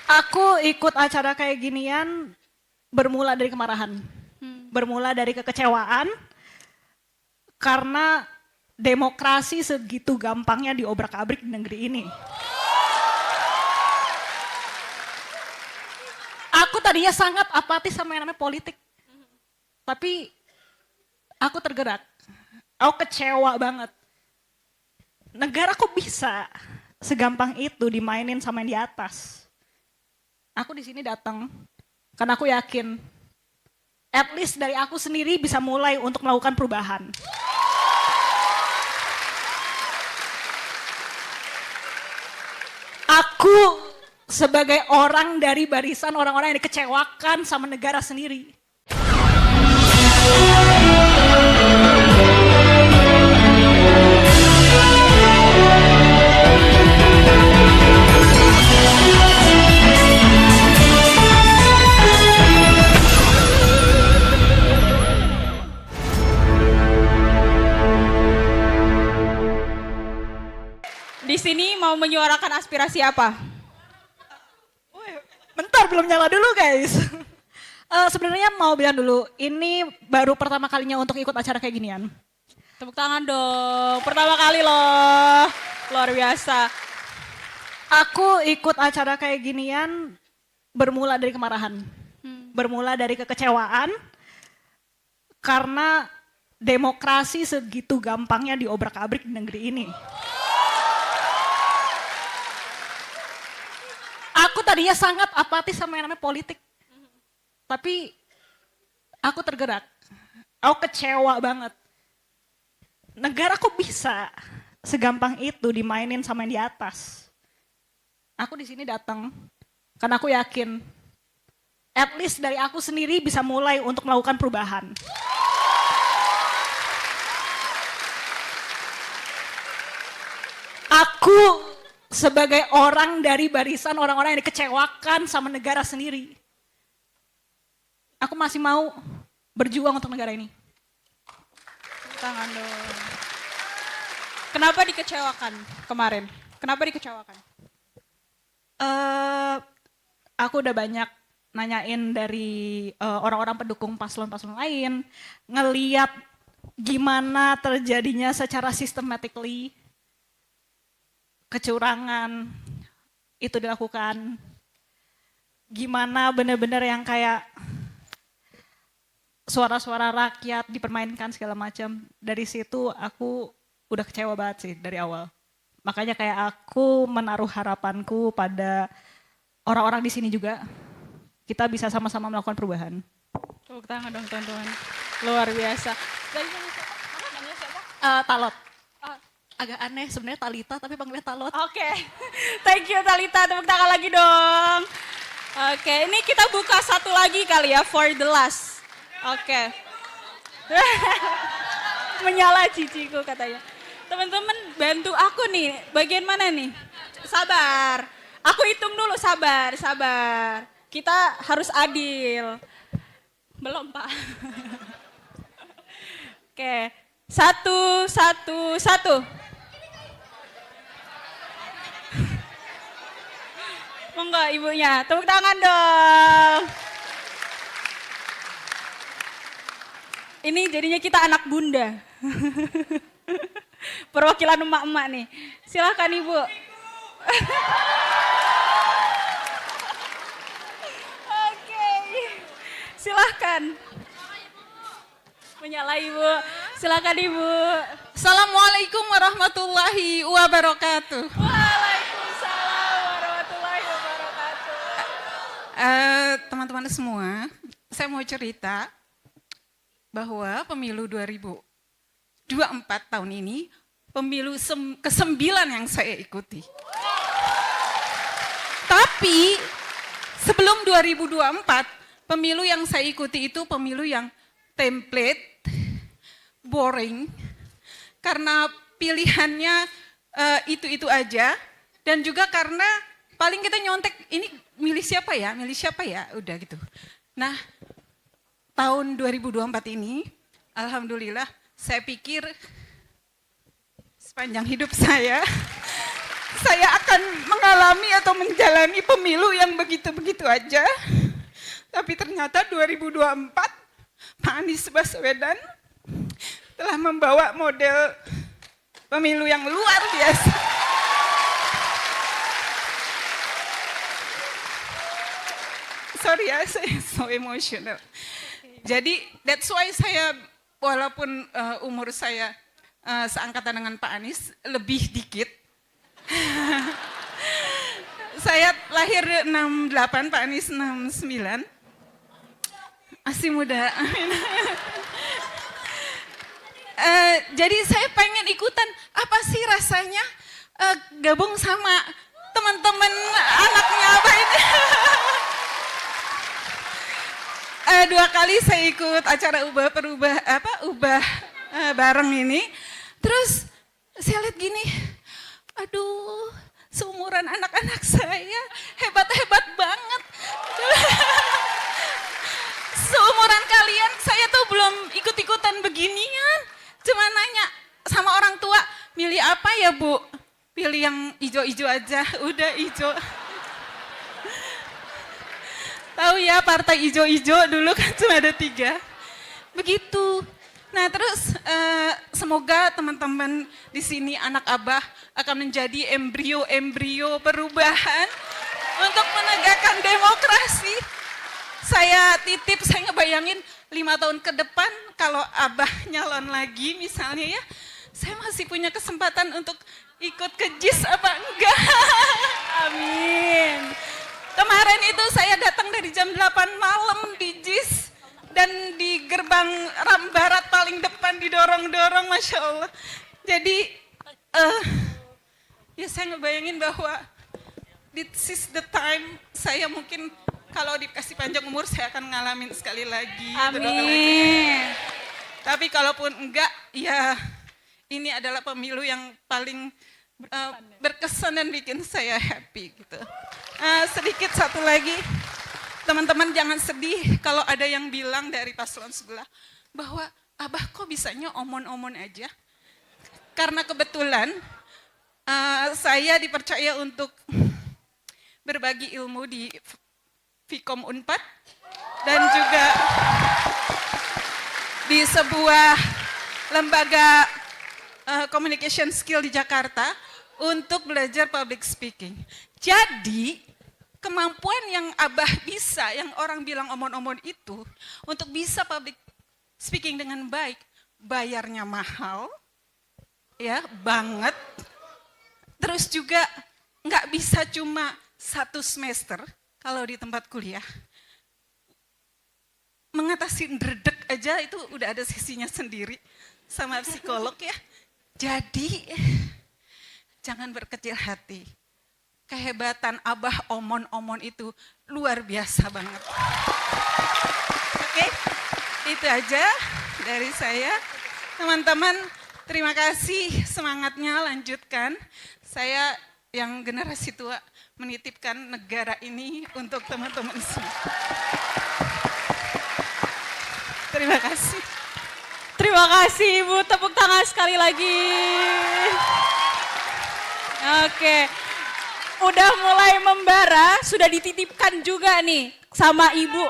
Aku ikut acara kayak ginian bermula dari kemarahan. Bermula dari kekecewaan karena demokrasi segitu gampangnya diobrak-abrik di negeri ini. Aku tadinya sangat apatis sama yang namanya politik. Tapi aku tergerak. Aku kecewa banget. Negara kok bisa segampang itu dimainin sama yang di atas. Aku di sini datang karena aku yakin at least dari aku sendiri bisa mulai untuk melakukan perubahan. Aku sebagai orang dari barisan orang-orang yang dikecewakan sama negara sendiri. Di sini mau menyuarakan aspirasi apa? Bentar, belum nyala dulu guys. Sebenarnya mau bilang dulu, ini baru pertama kalinya untuk ikut acara kayak ginian. Tepuk tangan dong, pertama kali loh, luar biasa. Aku ikut acara kayak ginian bermula dari kemarahan. Bermula dari kekecewaan karena demokrasi segitu gampangnya diobrak-abrik di negeri ini. Aku tadinya sangat apatis sama yang namanya politik. Tapi aku tergerak. Aku kecewa banget. Negara kok bisa segampang itu dimainin sama yang di atas. Aku di sini datang karena aku yakin at least dari aku sendiri bisa mulai untuk melakukan perubahan. Aku sebagai orang dari barisan orang-orang yang dikecewakan sama negara sendiri. Aku masih mau berjuang untuk negara ini. Tangan dong. Kenapa dikecewakan kemarin? Kenapa dikecewakan? Aku udah banyak nanyain dari orang-orang pendukung paslon-paslon lain, ngeliat gimana terjadinya secara systematically kecurangan itu dilakukan, gimana benar-benar yang kayak suara-suara rakyat dipermainkan segala macam. Dari situ aku udah kecewa banget sih dari awal. Makanya kayak aku menaruh harapanku pada orang-orang di sini juga. Kita bisa sama-sama melakukan perubahan. Tepuk tangan dong teman-teman. Luar biasa. Dari mana siapa? Namanya siapa? Talot. Agak aneh sebenarnya Talita tapi panggilnya Talot. Oke. Thank you Talita, tepuk tangan lagi dong. Oke, ini kita buka satu lagi kali ya, for the last. Oke. Menyala ciciku katanya. Teman-teman bantu aku nih, bagian mana nih? Sabar. Aku hitung dulu, sabar. Kita harus adil. Belum Pak. Oke, satu. Monggo ibunya, tepuk tangan dong. Ini jadinya kita anak bunda. Perwakilan emak-emak nih. Silahkan ibu. Oke, silahkan. Menyala ibu. Silahkan ibu. Assalamualaikum warahmatullahi wabarakatuh. Waalaikumsalam warahmatullahi wabarakatuh. Teman-teman semua, saya mau cerita bahwa pemilu 2024 tahun ini pemilu ke-9 yang saya ikuti. Tapi sebelum 2024, pemilu yang saya ikuti itu pemilu yang template, boring, karena pilihannya itu-itu aja, dan juga karena paling kita nyontek, ini milih siapa ya, udah gitu. Nah, tahun 2024 ini, alhamdulillah, saya pikir sepanjang hidup saya saya akan mengalami atau menjalani pemilu yang begitu-begitu aja. Tapi ternyata 2024 Pak Anies Baswedan telah membawa model pemilu yang luar biasa. Sorry ya, saya so emotional. Jadi that's why saya walaupun umur saya seangkatan dengan Pak Anies lebih dikit. Saya lahir 68, Pak Anies 69. Masih muda. Jadi saya pengen ikutan, apa sih rasanya gabung sama teman-teman anaknya Abah ini. 2 kali saya ikut acara ubah bareng ini. Terus saya lihat gini, aduh, seumuran anak-anak saya hebat-hebat banget. Seumuran kalian, saya tuh belum ikut-ikutan beginian. Cuma nanya sama orang tua, milih apa ya Bu? Pilih yang ijo-ijo aja, udah ijo. Tahu ya partai ijo-ijo dulu kan cuma ada 3. Begitu. Nah terus semoga teman-teman di sini anak Abah akan menjadi embrio-embrio perubahan untuk menegakkan demokrasi. Saya titip, saya ngebayangin 5 tahun ke depan kalau Abah nyalon lagi misalnya ya, saya masih punya kesempatan untuk ikut ke JIS apa enggak? Amin. Kemarin itu saya datang dari jam 8 malam di JIS dan di gerbang Ram Barat paling depan didorong-dorong, Masya Allah. Jadi ya saya ngebayangin bahwa this is the time saya mungkin kalau dikasih panjang umur saya akan ngalamin sekali lagi. Amin. Tapi kalaupun enggak, ya ini adalah pemilu yang paling berkesan dan bikin saya happy gitu. Sedikit satu lagi, teman-teman jangan sedih kalau ada yang bilang dari paslon sebelah bahwa Abah kok bisanya omon-omon aja. Karena kebetulan saya dipercaya untuk berbagi ilmu di Vkom Unpad dan juga di sebuah lembaga communication skill di Jakarta untuk belajar public speaking. Jadi kemampuan yang Abah bisa, yang orang bilang omon-omon itu, untuk bisa public speaking dengan baik, bayarnya mahal, ya banget. Terus juga nggak bisa cuma 1 semester kalau di tempat kuliah. Mengatasi dredeg aja itu udah ada sisinya sendiri sama psikolog ya. Jadi jangan berkecil hati. Kehebatan Abah omon-omon itu luar biasa banget. Oke, itu aja dari saya. Teman-teman, terima kasih, semangatnya lanjutkan. Saya yang generasi tua menitipkan negara ini untuk teman-teman semua. Terima kasih. Terima kasih Ibu, tepuk tangan sekali lagi. Oke, udah mulai membara, sudah dititipkan juga nih sama Ibu.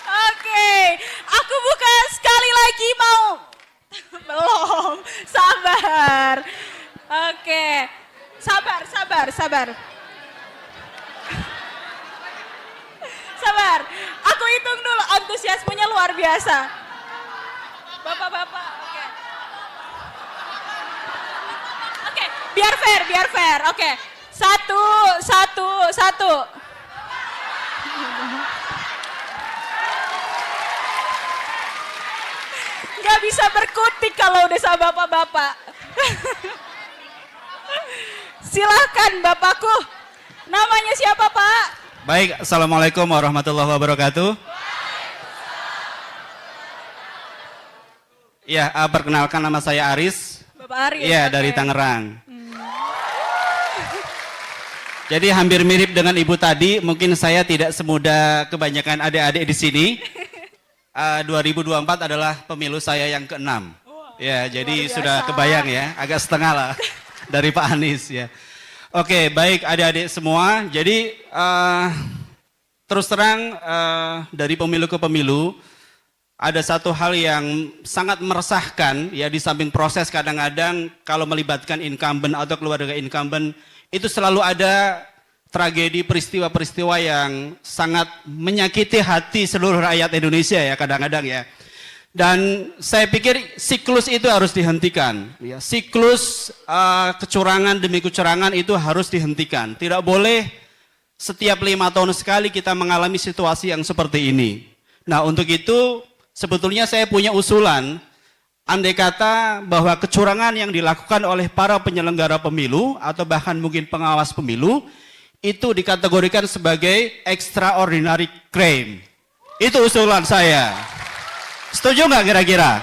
Oke, aku buka sekali lagi mau. Belum, sabar. Oke, sabar. Sabar, aku hitung dulu, antusiasmenya luar biasa. Bapak-bapak, oke. Oke, biar fair, oke. Satu. Gak bisa berkutik kalau udah sama bapak-bapak. Silahkan Bapakku, namanya siapa Pak? Baik, Assalamualaikum warahmatullahi wabarakatuh. Ya, perkenalkan nama saya Aris. Bapak Aris. Iya, dari Tangerang. Jadi hampir mirip dengan ibu tadi, mungkin saya tidak semudah kebanyakan adik-adik di sini. 2024 adalah pemilu saya yang ke-6. Ya, jadi sudah kebayang ya, agak setengah lah dari Pak Anies ya. Oke, baik adik-adik semua. Jadi terus terang dari pemilu ke pemilu ada satu hal yang sangat meresahkan ya, di samping proses kadang-kadang kalau melibatkan incumbent atau keluarga incumbent itu selalu ada tragedi peristiwa-peristiwa yang sangat menyakiti hati seluruh rakyat Indonesia ya kadang-kadang ya. Dan saya pikir siklus itu harus dihentikan. Ya. Siklus kecurangan demi kecurangan itu harus dihentikan. Tidak boleh setiap 5 tahun sekali kita mengalami situasi yang seperti ini. Nah untuk itu sebetulnya saya punya usulan. Andai kata bahwa kecurangan yang dilakukan oleh para penyelenggara pemilu atau bahkan mungkin pengawas pemilu itu dikategorikan sebagai extraordinary crime. Itu usulan saya. Setuju nggak kira-kira?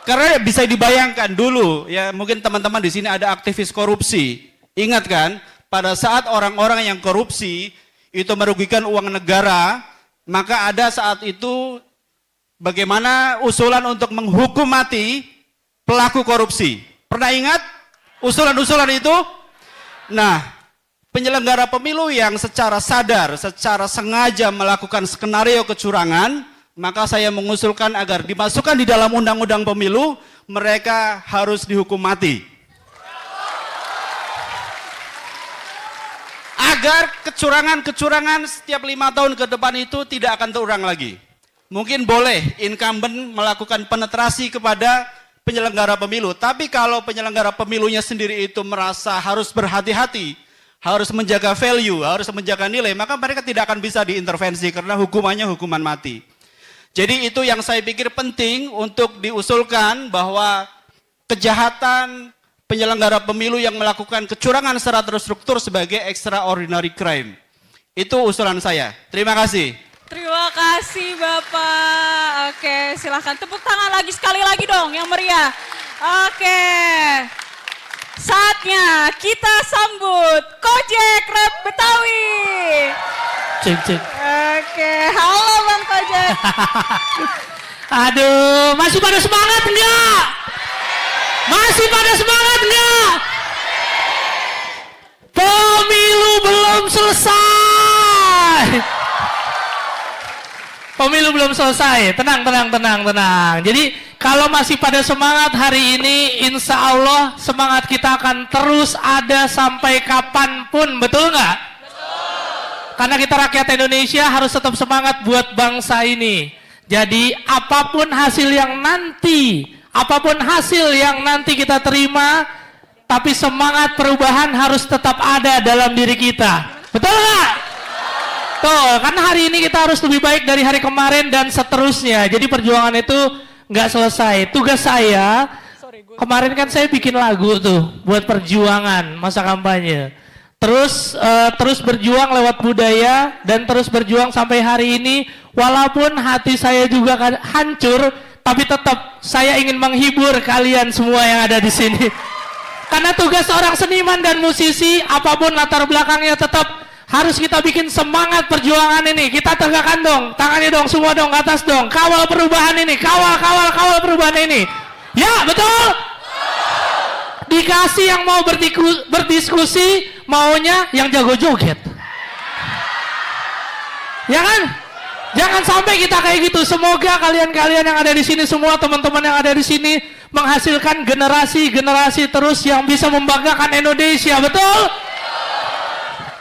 Karena bisa dibayangkan dulu, ya mungkin teman-teman di sini ada aktivis korupsi. Ingat kan, pada saat orang-orang yang korupsi itu merugikan uang negara, maka ada saat itu bagaimana usulan untuk menghukum mati pelaku korupsi. Pernah ingat usulan-usulan itu? Nah, penyelenggara pemilu yang secara sadar, secara sengaja melakukan skenario kecurangan, maka saya mengusulkan agar dimasukkan di dalam undang-undang pemilu, mereka harus dihukum mati. Agar kecurangan-kecurangan setiap 5 tahun ke depan itu tidak akan terulang lagi. Mungkin boleh incumbent melakukan penetrasi kepada penyelenggara pemilu, tapi kalau penyelenggara pemilunya sendiri itu merasa harus berhati-hati, harus menjaga value, harus menjaga nilai, maka mereka tidak akan bisa diintervensi karena hukumannya hukuman mati. Jadi itu yang saya pikir penting untuk diusulkan bahwa kejahatan penyelenggara pemilu yang melakukan kecurangan secara terstruktur sebagai extraordinary crime. Itu usulan saya. Terima kasih. Terima kasih Bapak. Oke, silahkan tepuk tangan lagi sekali lagi dong yang meriah. Oke. Saatnya kita sambut Kojek Rap Betawi. Cek cek. Oke, halo Bang Kojek. Aduh, masih pada semangat enggak? Masih pada semangat enggak? Pemilu belum selesai. Pemilu belum selesai. Tenang. Jadi kalau masih pada semangat hari ini, insya Allah semangat kita akan terus ada sampai kapanpun, betul nggak? Betul. Karena kita rakyat Indonesia harus tetap semangat buat bangsa ini. Jadi apapun hasil yang nanti kita terima, tapi semangat perubahan harus tetap ada dalam diri kita. Betul nggak? Tuh, karena hari ini kita harus lebih baik dari hari kemarin dan seterusnya. Jadi perjuangan itu nggak selesai. Tugas saya, kemarin kan saya bikin lagu tuh buat perjuangan masa kampanye. Terus berjuang lewat budaya dan terus berjuang sampai hari ini. Walaupun hati saya juga hancur, tapi tetap saya ingin menghibur kalian semua yang ada di sini. Karena tugas seorang seniman dan musisi, apapun latar belakangnya, tetap harus kita bikin semangat perjuangan ini. Kita tegakkan dong, tangannya dong, semua dong, ke atas dong. Kawal perubahan ini, kawal perubahan ini. Ya, betul? Dikasih yang mau berdiskusi, maunya yang jago joget. Ya kan? Jangan sampai kita kayak gitu. Semoga kalian-kalian yang ada di sini, semua teman-teman yang ada di sini menghasilkan generasi-generasi terus yang bisa membanggakan Indonesia. Betul?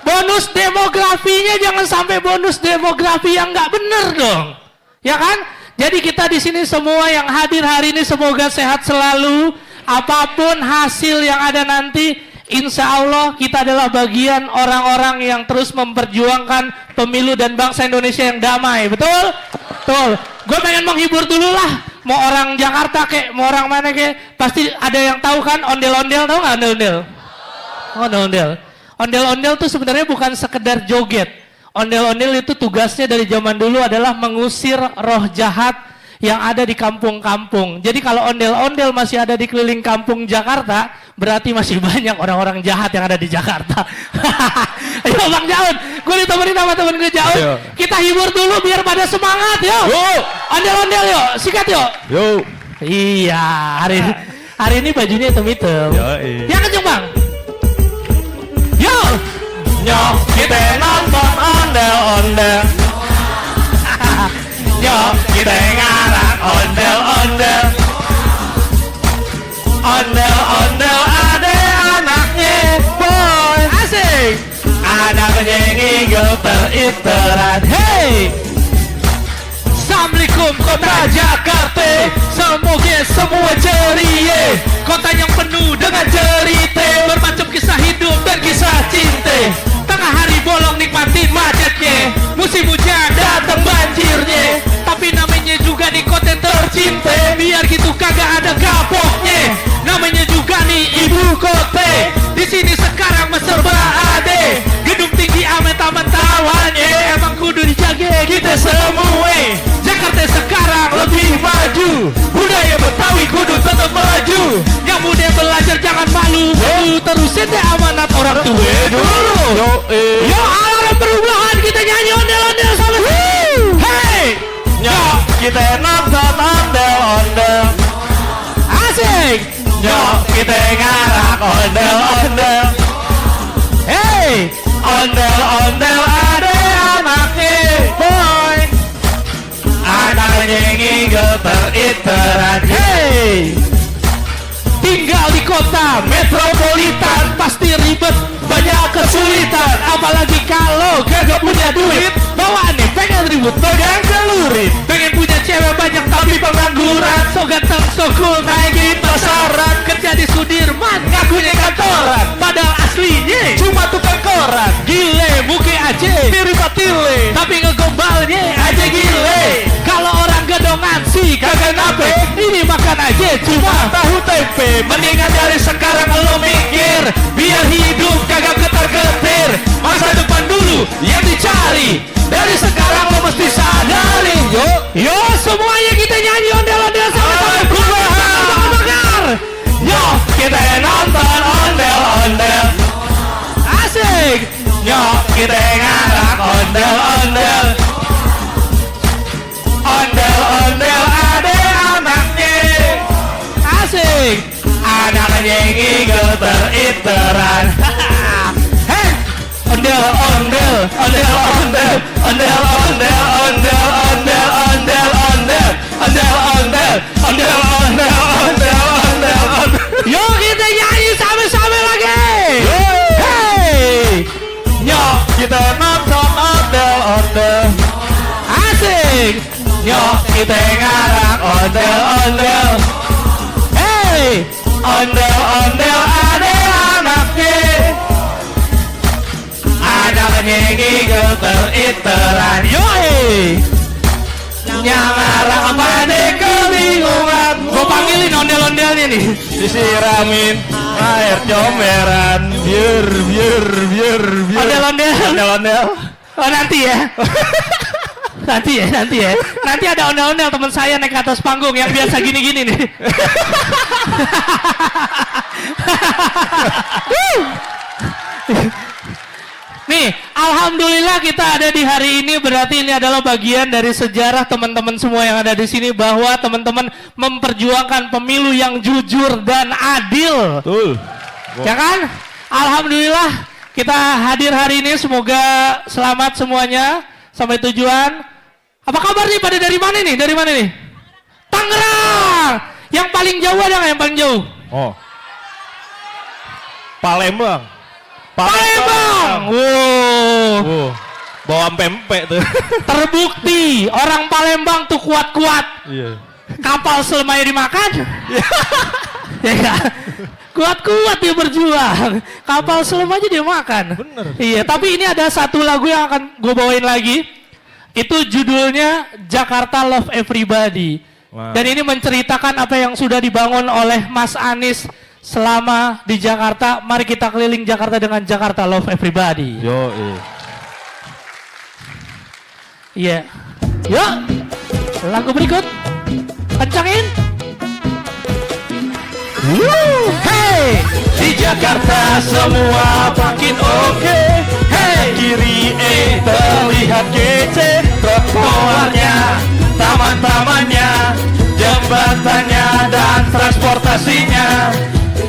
Bonus demografinya jangan sampai bonus demografi yang nggak bener dong, ya kan? Jadi kita di sini semua yang hadir hari ini semoga sehat selalu. Apapun hasil yang ada nanti, insya Allah kita adalah bagian orang-orang yang terus memperjuangkan pemilu dan bangsa Indonesia yang damai. Betul? Betul. Gue pengen menghibur dulu lah. Mau orang Jakarta kek, mau orang mana kek, pasti ada yang tahu kan ondel-ondel, tahu nggak ondel-ondel? Ondel-ondel. Ondel-ondel itu sebenarnya bukan sekedar joget. Ondel-ondel itu tugasnya dari zaman dulu adalah mengusir roh jahat yang ada di kampung-kampung. Jadi kalau ondel-ondel masih ada di keliling kampung Jakarta, berarti masih banyak orang-orang jahat yang ada di Jakarta. Ayo Bang Jaun, Gue ditemenin sama temen gue jauh. Ayo. Kita hibur dulu biar pada semangat yuk. Yuk. Ondel-ondel yuk, sikat yuk. Yuk. Iya, hari ini bajunya hitam-hitam. Yoi. Yang kenceng bang. Yuk. Nyok kita nonton ondel-ondel. Nyok kita ngarang ondel-ondel. Ondel-ondel ada anaknya boy. Asik. Anaknya ngigel teriteran. Hey. Assalamualaikum kota Jakarta. Semoga semua ceria. Kota yang penuh dengan cerita, bermacam kisah hidup dan kisah cinta. Tengah hari bolong nikmatin macetnya, musim hujan datang banjirnya. Tapi namanya juga nih kota tercinta, biar gitu kagak ada kapoknya. Namanya juga nih ibu kota. Di sini sekarang serba ada. Gedung tinggi amet-amet tawannya, emang kudu dijaga kita semua. Jakarta sekarang lebih maju, budaya Betawi kudu tetap maju. Yang muda belajar jangan malu, terusin deh amanat orang tua dulu. Yo alarm perubahan, kita nyanyi ondel-ondel sama. Hey, Nyok kita nonton ondel-ondel. asik. Nyok kita ngarang ondel-ondel. Hey, Ondel-ondel ada anaknya boy. Anaknya ngigel teriteran. hey. Tinggal di kota metropolitan pasti ribet, banyak kesulitan. Apalagi kalau kagak punya duit, bawaannya pengen ribut, pegang celurit. Pengen punya cewek banyak tapi pengangguran. So ganteng, so cool, naik pasaran. Kerja di Sudirman, ngakunya kantoran. Padahal aslinya cuma tukang koran. Gile, muke aja, mirip patile, tapi ngegombalnya aja gile. Kalau orang gedongan sih kagak nape, ini makan aja cuma tahu tempe. Mendingan dari sekarang lo mikir, biar hidup kagak ketar-ketir. Masa depan dulu yang dicari, dari sekarang lo mesti sadari. Yo semuanya kita nyanyi ondel-ondel sama-sama. Bakar. Yo Kita nonton ondel-ondel. asik. Nyok kita ngarang ondel-ondel. Ondel-ondel ada anaknya. Asik. Anaknya ngigel teriteran. Hei, Ondel-ondel, ondel-ondel, ondel-ondel, ondel-ondel, ondel-ondel, ondel-ondel, ondel-ondel, ondel-ondel. yo kita nyanyi sama-sama lagi. Hey, Nyok kita nonton ondel-ondel. asik. Nyok kita ngarang ondel-ondel. Hey, Ondel-ondel ada anaknya. Anaknya ngigel teriteran. yoi. Yang ngarang pada kebingungan. Gue panggilin ondel-ondelnya nih. Disiramin air comberan. Biar. Ondel-ondel. Ondel-ondel. Oh nanti ya. Nanti ya. Nanti ada ondel-ondel teman saya naik ke atas panggung yang biasa gini-gini nih. Nih, alhamdulillah kita ada di hari ini, berarti ini adalah bagian dari sejarah teman-teman semua yang ada di sini bahwa teman-teman memperjuangkan pemilu yang jujur dan adil. Betul. Ya kan? Alhamdulillah kita hadir hari ini, semoga selamat semuanya sampai tujuan. Apa kabar nih, pada dari mana nih? Dari mana nih? Tangerang. Yang paling jauh ada nggak yang paling jauh? Oh. Palembang. Palembang. Wow. Bawa pempek tuh. Terbukti orang Palembang tuh kuat-kuat. Iya. Kapal selamanya dimakan. Ya kan? Kuat-kuat dia berjuang. Kapal selam aja dia makan. Bener. Iya, tapi ini ada satu lagu yang akan gue bawain lagi. Itu judulnya Jakarta Love Everybody. Wow. Dan ini menceritakan apa yang sudah dibangun oleh Mas Anies selama di Jakarta. Mari kita keliling Jakarta dengan Jakarta Love Everybody. Yo. Iya. Yuk. Lagu berikut. Kencangin. Hey. Di Jakarta semua makin oke. Hey, kiri terlihat kece. Trotoarnya, taman-tamannya, jembatannya dan transportasinya.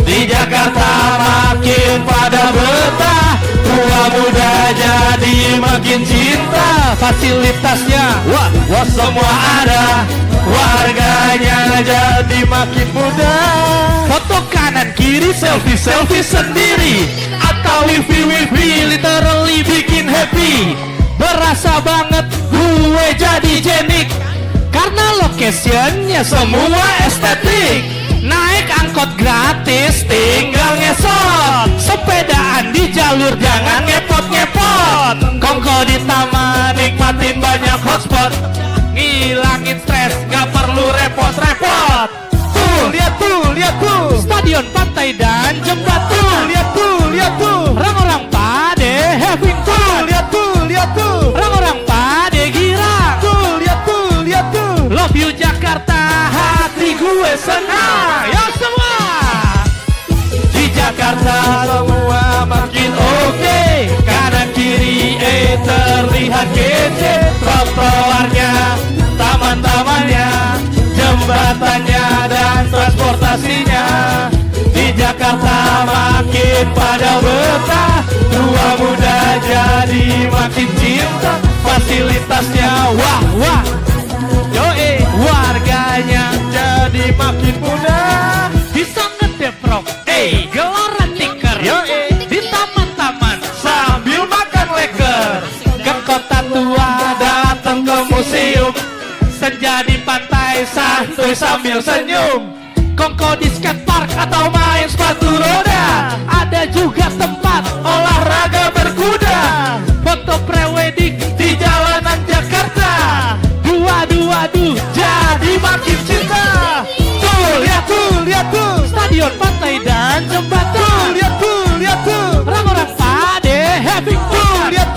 Di Jakarta makin pada betah, tua muda jadi makin cinta. Fasilitasnya, wah, wah semua ada, warganya jadi makin mudah. Foto kanan kiri selfie sendiri, atau wifi literally bikin happy. Berasa banget gue jadi jenik, karena locationnya semua estetik. Naik angkot gratis, tinggal ngesot. Sepedaan di jalur, jangan ngepot-ngepot. Kongko di taman, nikmatin banyak hotspot. Ngilangin stres, gak perlu repot-repot. Tuh, lihat tuh. Stadion, pantai, dan jembatan. Lihat tuh. Orang-orang pade having fun. Lihat tuh. Orang-orang pade girang. Lihat tuh. Love you Jakarta, hati gue senang. Ya semua. Di Jakarta semua makin oke. Kanan kiri terlihat kece. Trotoarnya, taman-tamannya, jembatannya dan transportasinya. Di Jakarta makin pada betah, tua muda jadi makin cinta. Fasilitasnya wah wah, yoi, warganya jadi makin mudah. Bisa ngedeprok, gelaran tikar, yoi, di taman-taman sambil makan leker. Ke kota tua datang ke museum, senja di pantai santuy sambil senyum. Kongko di skatepark atau main sepatu roda. Ada juga tempat olahraga berkuda. Foto prewedding di jalanan Jakarta. Dua-dua jadi makin cinta. Tuh, lihat tuh. Stadion, pantai, dan jembatan. Lihat tuh. Orang-orang pade having fun. Lihat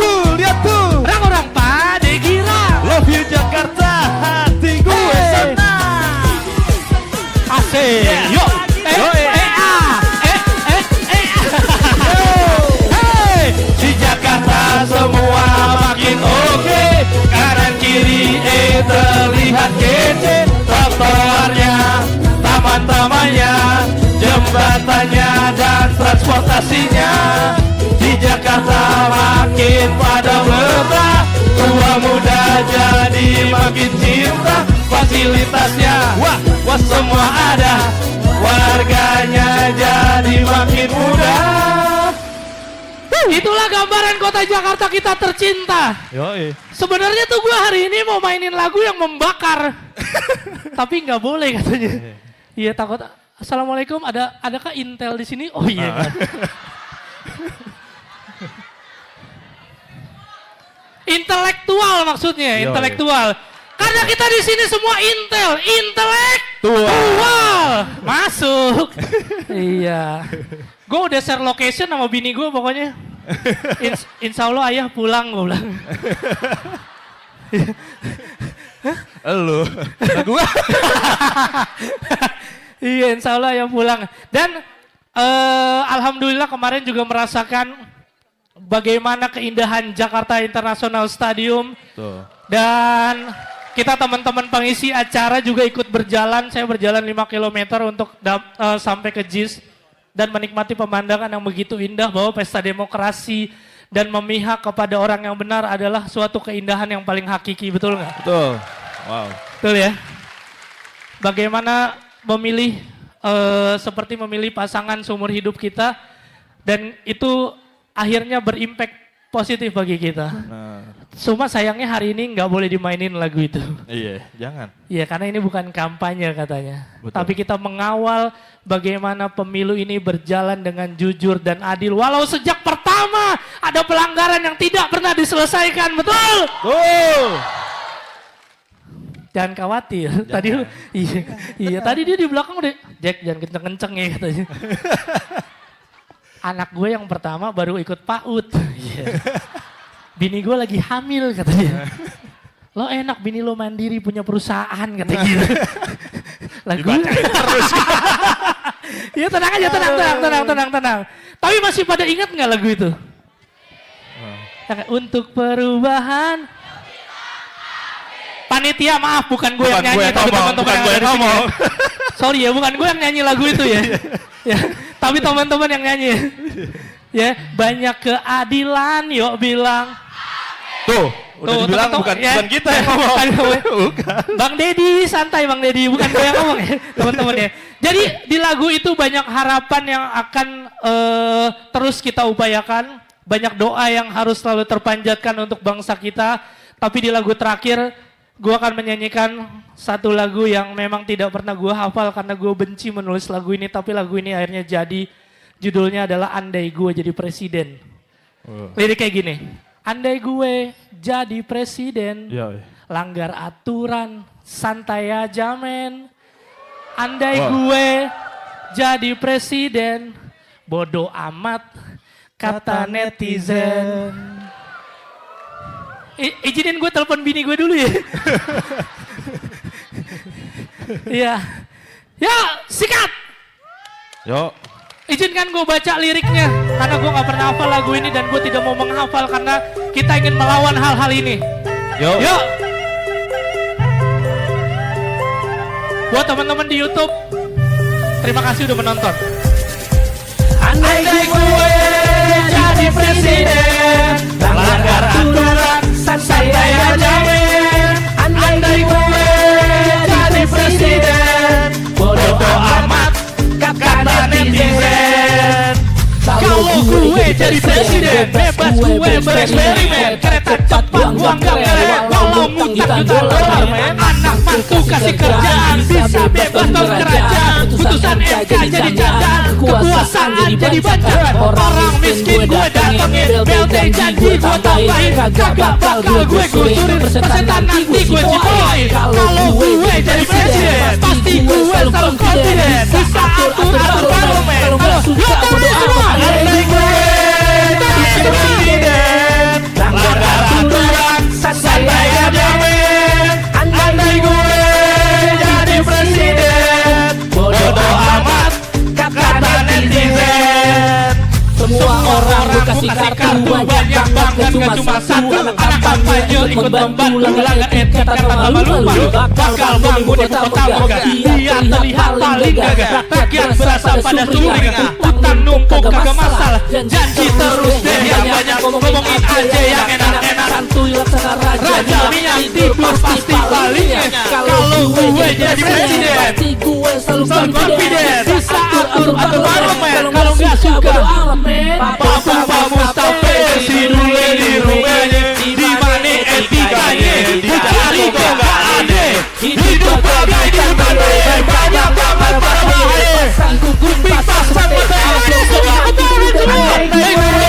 tuh. Orang-orang pade girang. Love you Jakarta, hati gue senang. Asik. Yo. Hey, di Jakarta semua makin oke. Kanan kiri terlihat kece. Trotoarnya, taman-tamannya, jembatannya dan transportasinya. Di Jakarta makin pada betah, tua muda jadi makin cinta. Fasilitasnya wah semua ada, warganya jadi makin mudah. Itulah gambaran kota Jakarta kita tercinta. Yoi. Sebenarnya tuh gue hari ini mau mainin lagu yang membakar, tapi nggak boleh katanya. Iya takut. Assalamualaikum, adakah Intel di sini? Oh iya. Kan. Intelektual maksudnya, intelektual. Karena kita di sini semua intelektual. Masuk. Iya. Gue udah share location sama bini gue pokoknya. Insya Allah ayah pulang, gue bilang. Elu. Gua. Iya, insya Allah ayah pulang. Dan alhamdulillah kemarin juga merasakan bagaimana keindahan Jakarta International Stadium. Tuh. Dan kita teman-teman pengisi acara juga ikut berjalan. Saya berjalan 5 km untuk sampai ke JIS. Dan menikmati pemandangan yang begitu indah bahwa pesta demokrasi dan memihak kepada orang yang benar adalah suatu keindahan yang paling hakiki, betul nggak? Betul. Wow. Betul ya? Bagaimana memilih, seperti memilih pasangan seumur hidup kita dan itu akhirnya berimpact positif bagi kita. Nah, Cuma sayangnya hari ini nggak boleh dimainin lagu itu. iya, jangan. Iya, karena ini bukan kampanye katanya. Betul. Tapi kita mengawal bagaimana pemilu ini berjalan dengan jujur dan adil. Walau sejak pertama ada pelanggaran yang tidak pernah diselesaikan, betul? Jangan khawatir. Jangan. Tadi iya, tadi dia di belakang udah, Jack jangan kenceng-kenceng ya katanya. Anak gue yang pertama baru ikut PAUD. Iya. Bini gue lagi hamil katanya. Lo enak bini lo mandiri punya perusahaan katanya gitu. Lah gue terus. Ya tenang aja, tenang. Tapi masih pada ingat nggak lagu itu? Untuk perubahan. Panitia maaf, bukan gue yang Bukan gue nyanyi, yang tapi ngomong, teman-teman bukan yang gue ada yang di sini. ngomong. Sorry ya, bukan gue yang nyanyi lagu itu ya. Ya, tapi teman-teman yang nyanyi. Ya, banyak keadilan, yuk bilang. Tuh, udah Tuh, dibilang teman-teman, bukan kita yang ngomong. Bukan. Bang Dedi, santai Bang Dedi, bukan gue yang ngomong ya, teman-teman ya. Jadi di lagu itu banyak harapan yang akan terus kita upayakan, banyak doa yang harus selalu terpanjatkan untuk bangsa kita. Tapi di lagu terakhir, gue akan menyanyikan satu lagu yang memang tidak pernah gue hafal karena gue benci menulis lagu ini, tapi lagu ini akhirnya jadi. Judulnya adalah Andai Gue Jadi Presiden. Lirik kayak gini. Andai gue jadi presiden, langgar aturan, santai aja men. Andai gue jadi presiden, bodoh amat, kata netizen. Izinin gue telepon bini gue dulu ya. Iya. Ya, sikat. Yuk. Izinkan gue baca liriknya, karena gue gak pernah hafal lagu ini dan gue tidak mau menghafal karena kita ingin melawan hal-hal ini. Yuk. Buat teman-teman di YouTube, terima kasih udah menonton. Andai gue jadi presiden, langgar aturan, santai aja men. Andai gue jadi presiden, bodoh amat, kata netizen. Kalau gue jadi presiden, bebas gue bereksperimen. Kereta cepat gua nggak keren, walau ngutang juta dolar men. Anak mantu kasih kerjaan, bisa bebas tahun kerajaan. Putusan MK jadi jadaan, kekuasaan jadi bancaran. Orang miskin gue datengin, BLT janji gue tambahin. Kagak bakal gue gusurin, persetan nanti gue cipoin. Kalau gue jadi presiden, pasti gue selalu confident. Bisa atur parlemen, kalau suka bodo amat. Andai gue jadi presiden, langgar aturan, santai aja men. Andai gue jadi presiden, bodoh amat, kata netizen. Semua orang gue kasih kartu, banyak banget gak cuma satu. Anak kampanye ikut membantu, langgar etik kata malu-malu. Bakal bangun ibu kota megah, biar terlihat paling gagah. Rakyat berasa pada sumringah, utang numpuk kagak masalah. Janji terus deh yang banyak, ngomongin aja yang enak-enak. Santuy laksana raja minyak tidur pasti palingnya. Kalau gue jadi presiden, pasti gue selalu confident. Bisa atur parlemen, kalau gak suka Pak Mustafa si dule di rumahnya, di mana etikanya, dicari kok gak ada. Hidup bagai di badai, banyak kamar berbahaya. Sanggup pipas sampai andai gue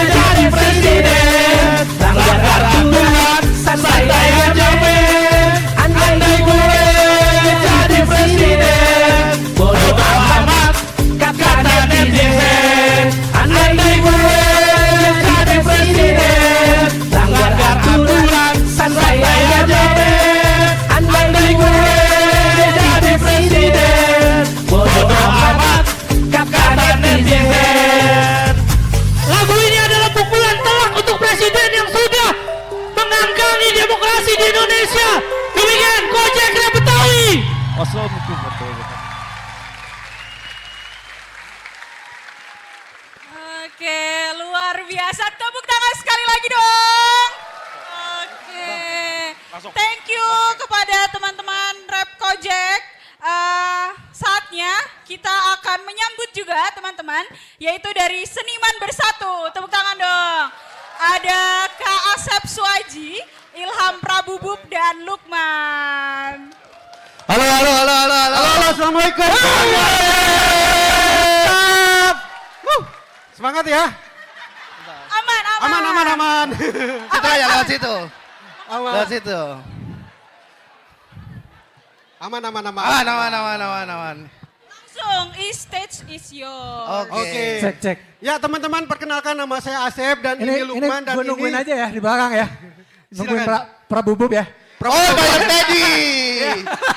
jadi presiden, langgar aturan, santai aja men. Andai gue jadi presiden, bodoh amat, kata netizen. Andai gue jadi presiden, langgar aturan, santai aja men. Andai gue jadi presiden, bodoh amat, kata netizen. Lagu ini adalah pukulan telak untuk presiden yang sudah mengangkangi demokrasi di Indonesia. Demikian Gojek Rap Betawi. Oke, luar biasa. Tepuk tangan sekali lagi dong. Oke. Thank you kepada teman-teman Rap Gojek. Saatnya kita akan menyambut juga teman-teman, yaitu dari Seniman Bersatu. Tepuk tangan dong. Ada Kak Asep Suaji, Ilham Prabubub, dan Lukman. Halo, assalamualaikum. Semangat ya. Aman. Situ aja, lewat situ. Lewat situ. Aman. Langsung, stage is yours. Oke. Cek. Ya teman-teman, perkenalkan nama saya Asep dan ini Lukman dan gue nungguin ini aja ya di belakang ya. Nungguin Silakan. Prabubub ya. Mayor Teddy.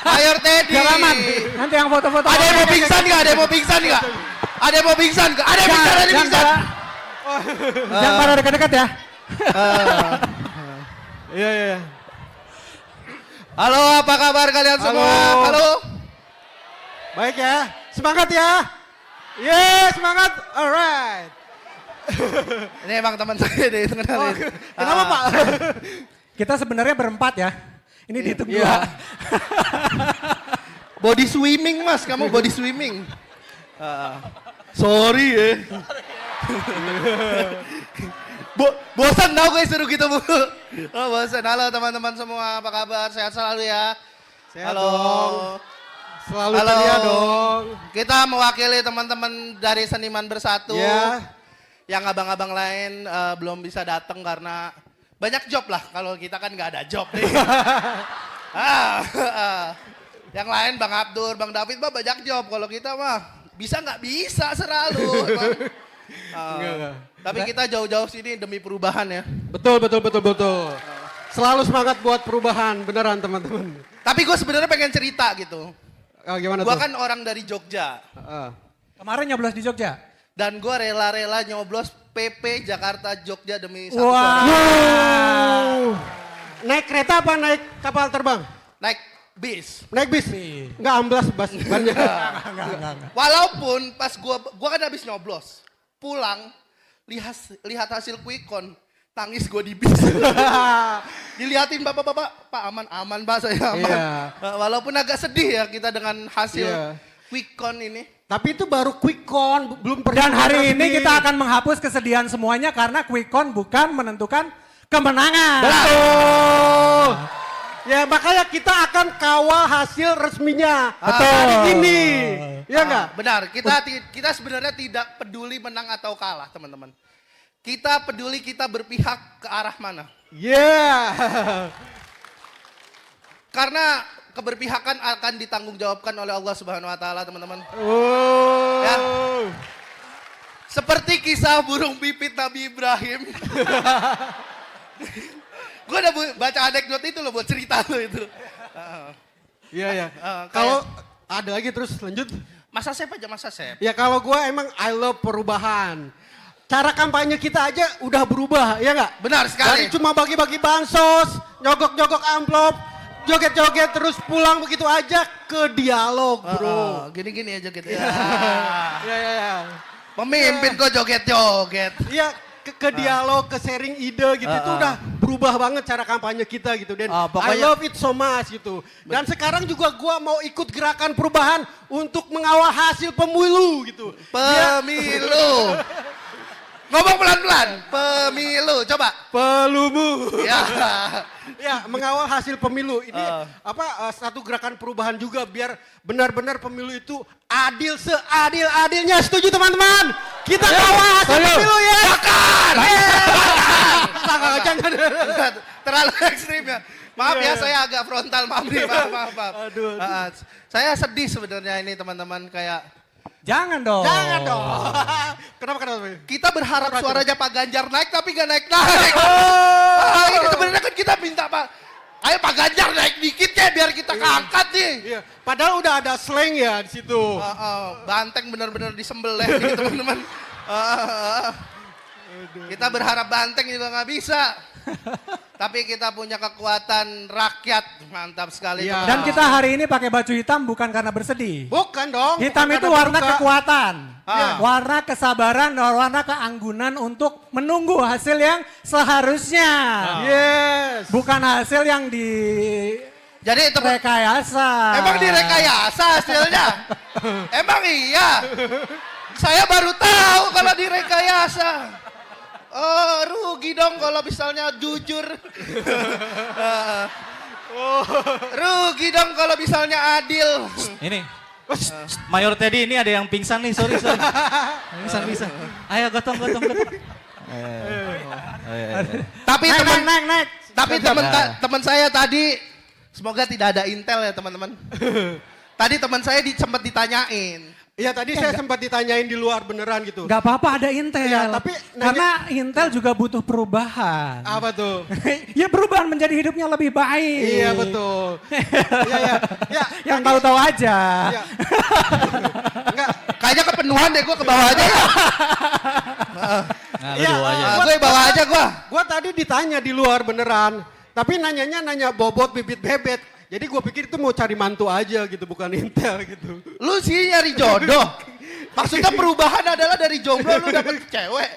Mayor Teddy. Biar aman. Nanti yang foto-foto. Ada yang mau pingsan nggak? Ada yang mau pingsan nggak? Ada yang mau pingsan nggak? Ada yang pingsan? Ada yang pingsan? Jangan pada dekat-dekat ya. Iya. Halo, apa kabar kalian semua? Halo. Halo. Baik ya. Semangat ya. Yes, semangat. Alright. Ini emang teman saya deh, kenalin. Kenapa Pak? Kita sebenarnya berempat ya. Ini dihitung Iya. dua. Body swimming mas, kamu body swimming. Sorry ya. Bosan tau guys suruh gitu bu. Oh bosan. Halo teman-teman semua, apa kabar? Sehat selalu ya. Sehat Halo. dong. Selalu Halo. ceria dong. Kita mewakili teman-teman dari Seniman Bersatu. Ya. Yang abang-abang lain belum bisa datang karena banyak job lah. Kalau kita kan nggak ada job nih. Yang lain Bang Abdur, Bang David mah banyak job. Kalau kita mah bisa nggak bisa selalu. Emang. Enggak. Tapi kita jauh-jauh sini demi perubahan ya. Betul. Selalu semangat buat perubahan, beneran teman-teman. Tapi gue sebenarnya pengen cerita gitu. Gimana Gue tuh? kan orang dari Jogja. Kemarin nyoblos di Jogja. Dan gue rela-rela nyoblos PP Jakarta Jogja demi satu Wow. suara. Naik kereta apa naik kapal terbang? Naik bis. Naik bis. Enggak amblas bannya. Enggak. Walaupun pas gua kan habis nyoblos, pulang lihat hasil quick count, tangis gua di bis. Dilihatin bapak-bapak, Pak aman Pak saya aman. Iya. Walaupun agak sedih ya kita dengan hasil Iya. quick count ini. Tapi itu baru quick count, belum Dan hari ini kita akan menghapus kesedihan semuanya karena quick count bukan menentukan kemenangan. Betul. Ya makanya kita akan kawal hasil resminya. Betul. Hari ini. Ya enggak? Benar, kita sebenarnya tidak peduli menang atau kalah, teman-teman. Kita peduli kita berpihak ke arah mana. Yeah. Karena keberpihakan akan ditanggungjawabkan oleh Allah Subhanahu wa taala, teman-teman. Oh. Ya. Seperti kisah burung pipit Nabi Ibrahim. Gue udah baca anekdot itu loh buat cerita lo itu. Iya. kayak- Kalau ada lagi terus lanjut. Masa sep aja, masa sep. Ya kalau gue emang I love perubahan. Cara kampanye kita aja udah berubah, ya nggak? Benar sekali. Dari cuma bagi-bagi bansos, nyogok-nyogok amplop, joget-joget terus pulang begitu aja ke dialog, bro. Gini-gini aja gitu ya. Ya. Pemimpin kok joget-joget. Iya, ke dialog, ke sharing ide gitu itu udah berubah banget cara kampanye kita gitu. Dan I Pokoknya- love it so much gitu. Dan sekarang juga gua mau ikut gerakan perubahan untuk mengawal hasil pemilu gitu. Pemilu. Ngomong pelan-pelan. Pemilu, coba. Pelumu. Ya. Ya, mengawal hasil pemilu. Ini satu gerakan perubahan juga biar benar-benar pemilu itu adil seadil-adilnya. Setuju teman-teman? Kita kawal hasil pemilu ya. Jangan. Terlalu ekstrim ya. Maaf ya, saya agak frontal, maaf nih, maaf. Aduh. Saya sedih sebenarnya ini teman-teman, kayak Jangan dong. Kenapa? kita berharap suaranya Pak Ganjar naik tapi gak naik-naik. Ini sebenarnya kan kita minta Pak, ayo Pak Ganjar naik dikit ya biar kita keangkat nih. Iya, padahal udah ada slang ya di situ. Banteng benar-benar disembelih nih teman-teman. Kita berharap banteng juga nggak bisa. Tapi kita punya kekuatan rakyat, mantap sekali. Iya. teman-teman. Dan kita hari ini pakai baju hitam bukan karena bersedih. Bukan dong. Hitam bukan itu karena warna berduka. kekuatan, Ah. warna kesabaran, dan warna keanggunan untuk menunggu hasil yang seharusnya. Yes. Bukan hasil yang di Jadi teman, rekayasa. emang direkayasa hasilnya? Emang iya? Saya baru tahu kalau direkayasa. Oh, rugi dong kalau misalnya jujur. Rugi dong kalau misalnya adil. Ini. Mayor Teddy ini ada yang pingsan nih, sorry. Pingsan. Ayo gotong. Tapi Naik, teman naik, naik. Tapi teman saya tadi, semoga tidak ada intel ya teman-teman. Tadi teman saya sempat ditanyain, Iya tadi saya sempat ditanyain di luar beneran gitu. Gak apa-apa ada Intel. Iya, tapi karena Intel juga butuh perubahan. Apa tuh? Ya perubahan menjadi hidupnya lebih baik. Iya betul. Iya ya. Ya, Yang tahu-tahu aja. Iya. Enggak. Kayaknya kepenuhan deh, gue ke bawah aja ya. Nah, lu Iya, dua aja. Gue bawa aja gue. Gua tadi ditanya di luar beneran. Tapi nanya bobot bibit bebet. Jadi gue pikir itu mau cari mantu aja gitu, bukan Intel gitu. Lu sih nyari jodoh. Maksudnya perubahan adalah dari jomblo lu dapet cewek.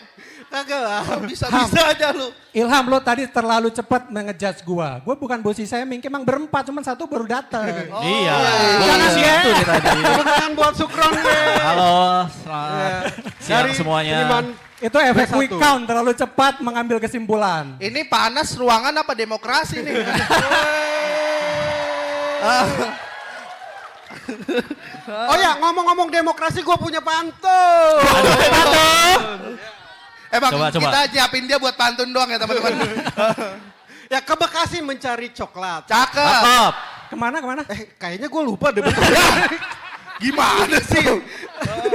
Kagak lah. Bisa-bisa aja lu. Ilham lo tadi terlalu cepat mengejudge gua. Gua bukan bosi saya, emang berempat, cuman satu baru datang. Iya. Jangan Gua di situ ya. nih tadi. Tepuk tangan buat Sukron gue. Halo, selamat siang semuanya. Itu efek Satu. quick count, terlalu cepat mengambil kesimpulan. Ini panas ruangan apa demokrasi nih? Oh ya, ngomong-ngomong demokrasi gue punya pantun. Emang Coba. kita nyiapin dia buat pantun doang ya teman-teman. Ya ke Bekasi mencari coklat. Cakep. Cakep. Kemana? Kayaknya gue lupa deh. Gimana sih?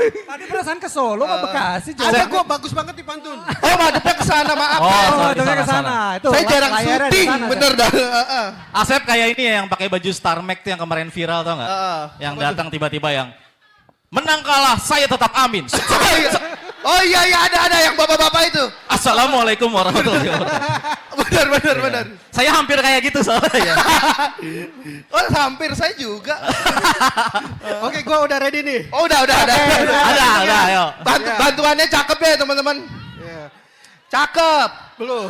Tadi perasaan ke Solo, ke Bekasi. Ada gue bagus banget di pantun. Oh madepnya ke sana maaf. Oh, ya. sorry, ternyata ke sana. sana. Itu Saya jarang layarnya di syuting, sana, bener dah. Asep kayak ini ya yang pakai baju Star Max tuh yang kemarin viral tau nggak? Yang datang tiba-tiba yang menang kalah saya tetap amin. Oh iya ada yang bapak-bapak itu. Assalamualaikum warahmatullahi wabarakatuh. Benar. Saya hampir kayak gitu soalnya ya. Oh hampir saya juga. Oke, gue udah ready nih. Oh udah. Ada, ayo. Bantuannya cakep ya teman-teman. Iya. Cakep. Belum.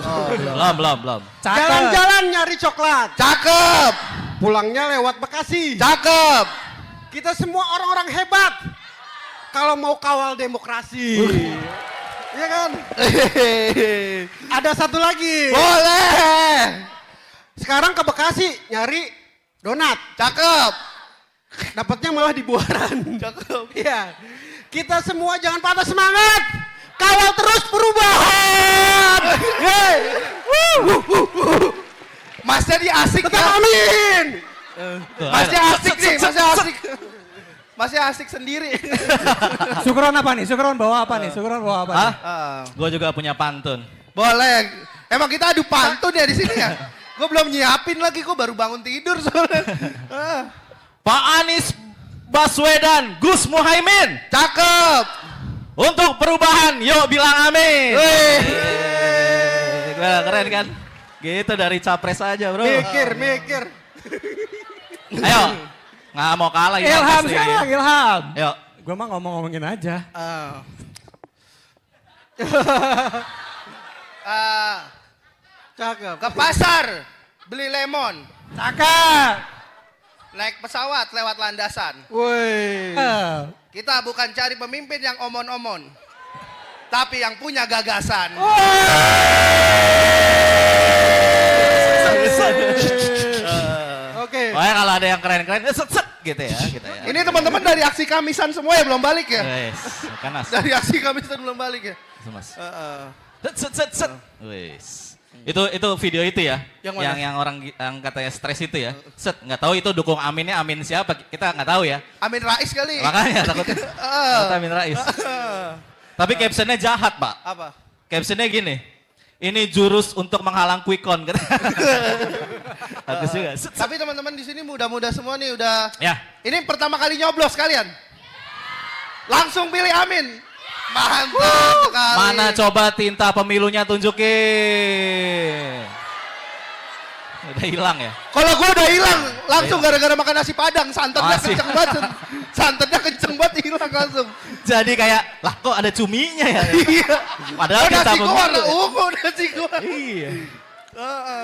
Belum. Jalan-jalan nyari coklat. Cakep. Pulangnya lewat Bekasi. Cakep. Kita semua orang-orang hebat. Kalau mau kawal demokrasi. Iya kan? Ada satu lagi. Boleh. Sekarang ke Bekasi nyari donat. Cakep. Dapatnya malah di Buaran. Cakep. Iya. Kita semua jangan patah semangat. Kawal terus perubahan. Hey. Masnya di asik Tetap ya. amin. Masnya asik nih, masnya asik. Masih asik sendiri. Sukron apa nih? Sukron bawa apa nih? Gue juga punya pantun. Boleh. Emang kita adu pantun ya di sini ya? Gue belum nyiapin lagi, gue baru bangun tidur soalnya. Pak Anies Baswedan, Gus Muhaimin. Cakep. Untuk perubahan, yuk bilang amin. Wih. Keren kan? Gitu dari capres aja bro. Mikir. Ayo, nggak mau kalah ya. Ilham pasti. sekarang, Ilham. Yuk. Gue mah ngomongin aja. Cakep. Ke pasar, beli lemon. Cakep. Naik pesawat lewat landasan. Woi. Kita bukan cari pemimpin yang omon-omon. Tapi yang punya gagasan. Oke. Pokoknya kalau ada yang keren-keren, set gitu ya. Ini teman-teman dari aksi Kamisan semua ya belum balik ya? Wes, kan mas. Dari aksi Kamisan belum balik ya? Mas. Set. Wes. Itu video itu ya, Yang mana? yang orang yang katanya stres itu ya. Set, nggak tahu itu dukung Aminnya Amin siapa, kita nggak tahu ya. Amin Rais kali. Makanya takutnya Amin Rais. Tapi captionnya jahat pak. Apa? Captionnya gini, ini jurus untuk menghalang quick count. Bagus juga. Set. Tapi teman-teman di sini muda-muda semua nih udah. Ya. Ini pertama kali nyoblos kalian. Langsung pilih Amin. Mantap sekali. Mana coba tinta pemilunya tunjukin. Udah hilang ya? Kalau gue udah hilang, langsung gara-gara makan nasi padang, santannya Masih. kenceng banget. Santannya kenceng banget hilang langsung. Jadi kayak, lah kok ada cuminya ya? Iya. Padahal Oh, tinta nasi gue warna pemilu. ungu, nasi gue. Iya.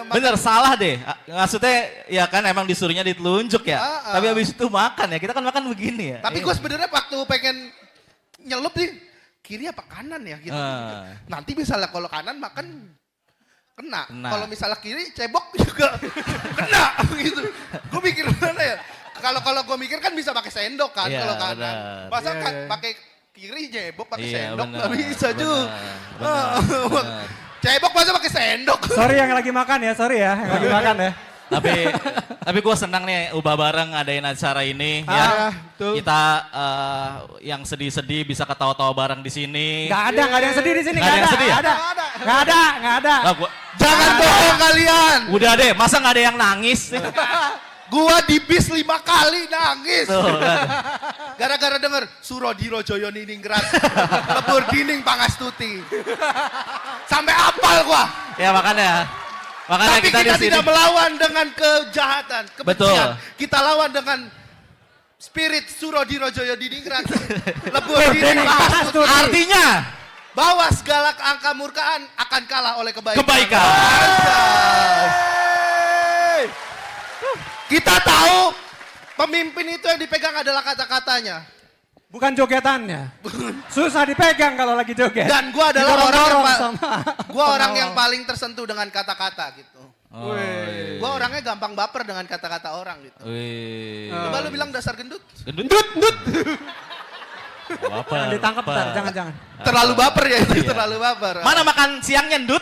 Bener, salah deh. Maksudnya ya kan emang disuruhnya ditelunjuk ya. Tapi habis itu makan ya, kita kan makan begini ya. Tapi gue sebenarnya waktu pengen nyelup nih, kiri apa kanan ya gitu. Nanti misalnya kalau kanan makan kena. Kalau misalnya kiri cebok juga kena gitu. Gue mikir mana ya? Kalau gue mikir kan bisa pakai sendok kan Iya, kalau kanan. benar. Masa kan pakai kiri cebok pakai Iya, sendok benar, nggak bisa juga. benar. Cebok masa pakai sendok. Sorry yang lagi makan ya, sorry ya, yang lagi makan ya. Tapi gue senang nih ubah bareng ngadain acara ini ya. betul. Kita yang sedih-sedih bisa ketawa-tawa bareng di sini. Nggak ada yang sedih di sini. Nggak ada yang sedih ya? Nggak ada. Lah, Jangan bohong kalian. udah deh, masa nggak ada yang nangis? Gua di bis 5 kali nangis. Tuh, kan. Gara-gara denger Surodiro Joyo Niningrat. Lebur Dining Pangastuti. Sampai apal gua. Ya makanya Tapi kita, kita di sini. tidak melawan dengan kejahatan, kebencian. Betul. Kita lawan dengan spirit Surodiro Joyo Diningrat. Lebur Dining Pangastuti. Artinya Bahwa segala angka murkaan akan kalah oleh kebaikan. kebaikan. Kita tahu pemimpin itu yang dipegang adalah kata-katanya. Bukan jogetannya. Susah dipegang kalau lagi joget. Dan gua adalah Didorong-dorong orang sama yang paling tersentuh dengan kata-kata gitu. Oh, Gua orangnya gampang baper dengan kata-kata orang gitu. Wih. Coba lu bilang dasar gendut. Gendut. Jangan ditangkap ntar, jangan. Terlalu baper ya itu, terlalu baper. Mana makan siangnya, Ndut?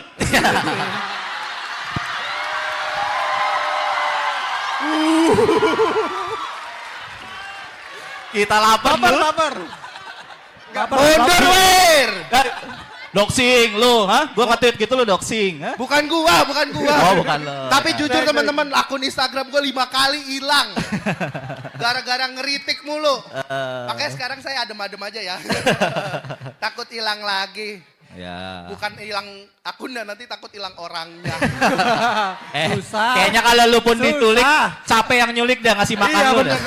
Kita lapar, Ndut. Baper. Underwear. Doxing lu, hah? Gua nge-tweet gitu lu doxing, hah? Bukan gua. Oh, bukan lo. Tapi jujur teman-teman, akun Instagram gua 5 kali hilang. Gara-gara ngeritik mulu. Makanya sekarang saya adem-adem aja ya. Takut hilang lagi. Ya. Bukan hilang akunnya, nanti takut hilang orangnya. Susah. Kayaknya kalau lu pun Susah. ditulik, capek yang nyulik dah ngasih makan Iya lu bener. dah.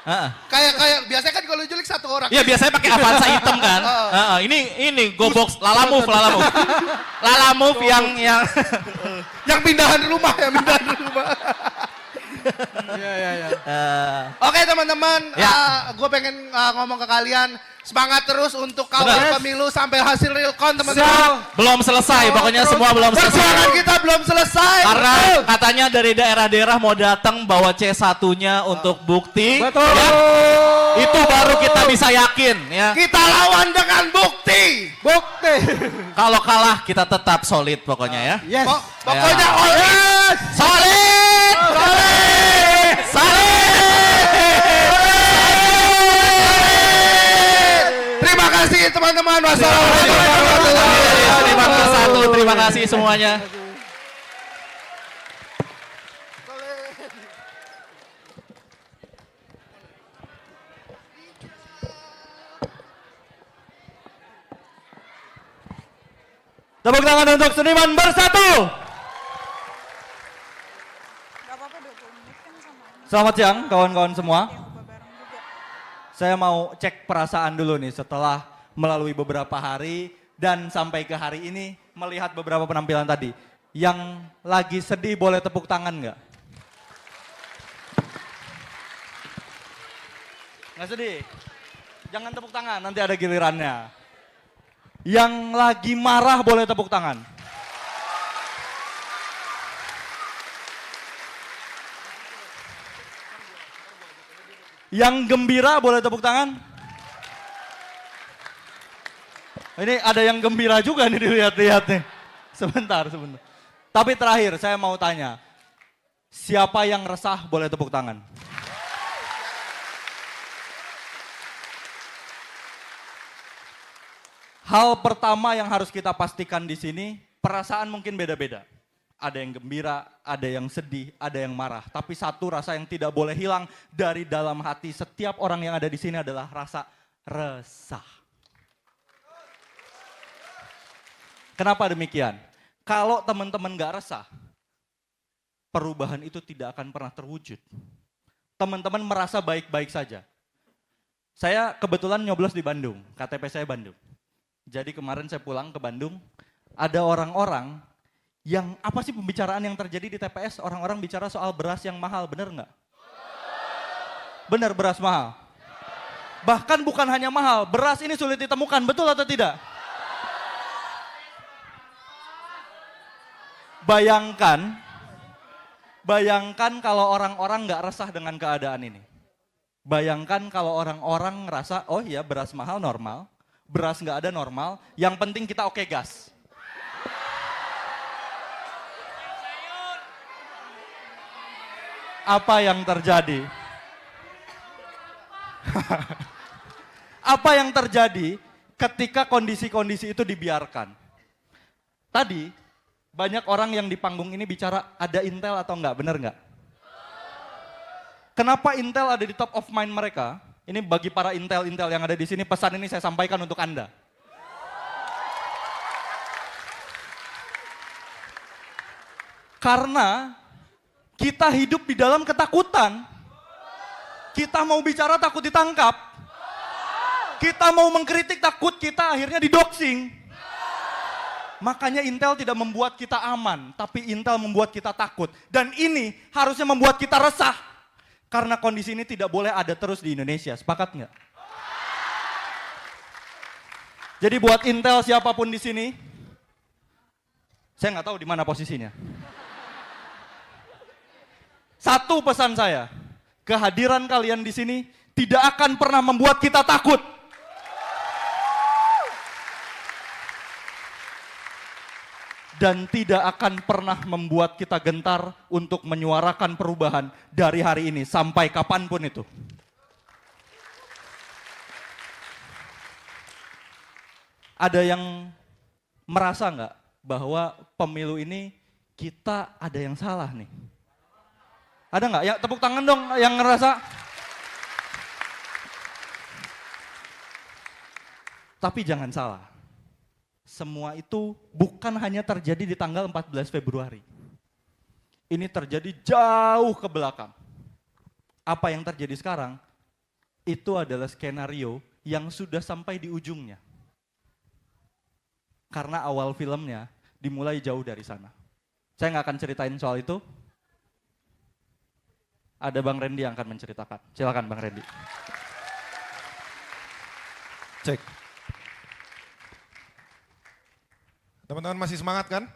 Heeh. Kayak biasanya kan kalau julik 1 orang. Iya biasanya pakai Avanza hitam kan. Heeh, ini Go Box Lalamove. Lalamove yang Yang pindahan rumah. Oke teman-teman, Ya. gue pengen ngomong ke kalian, semangat terus untuk kawal Benar. pemilu sampai hasil real count teman-teman. belum selesai, pokoknya semua belum Perjuangan selesai. kita belum selesai. Karena katanya dari daerah-daerah mau datang bawa C1-nya untuk bukti. Betul. Ya. Itu baru kita bisa yakin ya. Kita lawan dengan bukti. Kalau kalah kita tetap solid pokoknya ya. Yes. Pokoknya all in. Solid! Terima kasih teman-teman. Wassalamualaikum warahmatullahi wabarakatuh. Terima kasih semuanya. Tepuk tangan untuk Seniman Bersatu. Selamat siang kawan-kawan semua. Saya mau cek perasaan dulu nih setelah melalui beberapa hari dan sampai ke hari ini melihat beberapa penampilan tadi. Yang lagi sedih boleh tepuk tangan nggak? Nggak sedih? Jangan tepuk tangan, nanti ada gilirannya. Yang lagi marah boleh tepuk tangan. Yang gembira boleh tepuk tangan. Ini ada yang gembira juga nih dilihat-lihat nih. Sebentar. Tapi terakhir saya mau tanya. Siapa yang resah boleh tepuk tangan. Hal pertama yang harus kita pastikan di sini, perasaan mungkin beda-beda. Ada yang gembira, ada yang sedih, ada yang marah. Tapi satu rasa yang tidak boleh hilang dari dalam hati setiap orang yang ada di sini adalah rasa resah. Kenapa demikian? Kalau teman-teman gak resah, perubahan itu tidak akan pernah terwujud. Teman-teman merasa baik-baik saja. Saya kebetulan nyoblos di Bandung, KTP saya Bandung. Jadi kemarin saya pulang ke Bandung, ada orang-orang yang apa sih pembicaraan yang terjadi di TPS? Orang-orang bicara soal beras yang mahal, benar nggak? Benar, beras mahal. Bahkan bukan hanya mahal, beras ini sulit ditemukan, betul atau tidak? Bayangkan kalau orang-orang nggak resah dengan keadaan ini. Bayangkan kalau orang-orang ngerasa, oh iya beras mahal normal, beras nggak ada normal, yang penting kita oke gas. apa yang terjadi? Apa yang terjadi ketika kondisi-kondisi itu dibiarkan? Tadi banyak orang yang di panggung ini bicara ada intel atau enggak, benar enggak? Kenapa intel ada di top of mind mereka? Ini bagi para intel-intel yang ada di sini, pesan ini saya sampaikan untuk Anda. Karena kita hidup di dalam ketakutan. Kita mau bicara takut ditangkap. Kita mau mengkritik takut kita akhirnya didoxing. Makanya Intel tidak membuat kita aman, tapi Intel membuat kita takut. Dan ini harusnya membuat kita resah. Karena kondisi ini tidak boleh ada terus di Indonesia, sepakat nggak? Jadi buat Intel siapapun di sini, saya nggak tahu di mana posisinya. Satu pesan saya, kehadiran kalian di sini tidak akan pernah membuat kita takut. Dan tidak akan pernah membuat kita gentar untuk menyuarakan perubahan dari hari ini sampai kapanpun itu. Ada yang merasa nggak bahwa pemilu ini kita ada yang salah nih? Ada nggak? Ya tepuk tangan dong yang ngerasa. Tapi jangan salah. Semua itu bukan hanya terjadi di tanggal 14 Februari. Ini terjadi jauh ke belakang. Apa yang terjadi sekarang, itu adalah skenario yang sudah sampai di ujungnya. Karena awal filmnya dimulai jauh dari sana. Saya nggak akan ceritain soal itu. Ada Bang Randy yang akan menceritakan. Silakan Bang Randy. Cek. Teman-teman masih semangat kan?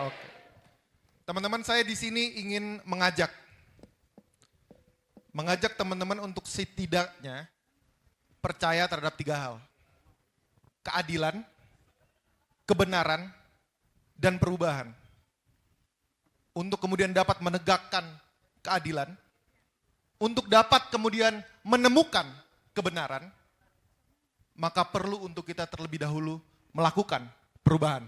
Oke. Teman-teman, saya di sini ingin mengajak teman-teman untuk setidaknya percaya terhadap 3 hal. Keadilan, kebenaran, dan perubahan. Untuk kemudian dapat menegakkan keadilan, untuk dapat kemudian menemukan kebenaran, maka perlu untuk kita terlebih dahulu melakukan perubahan.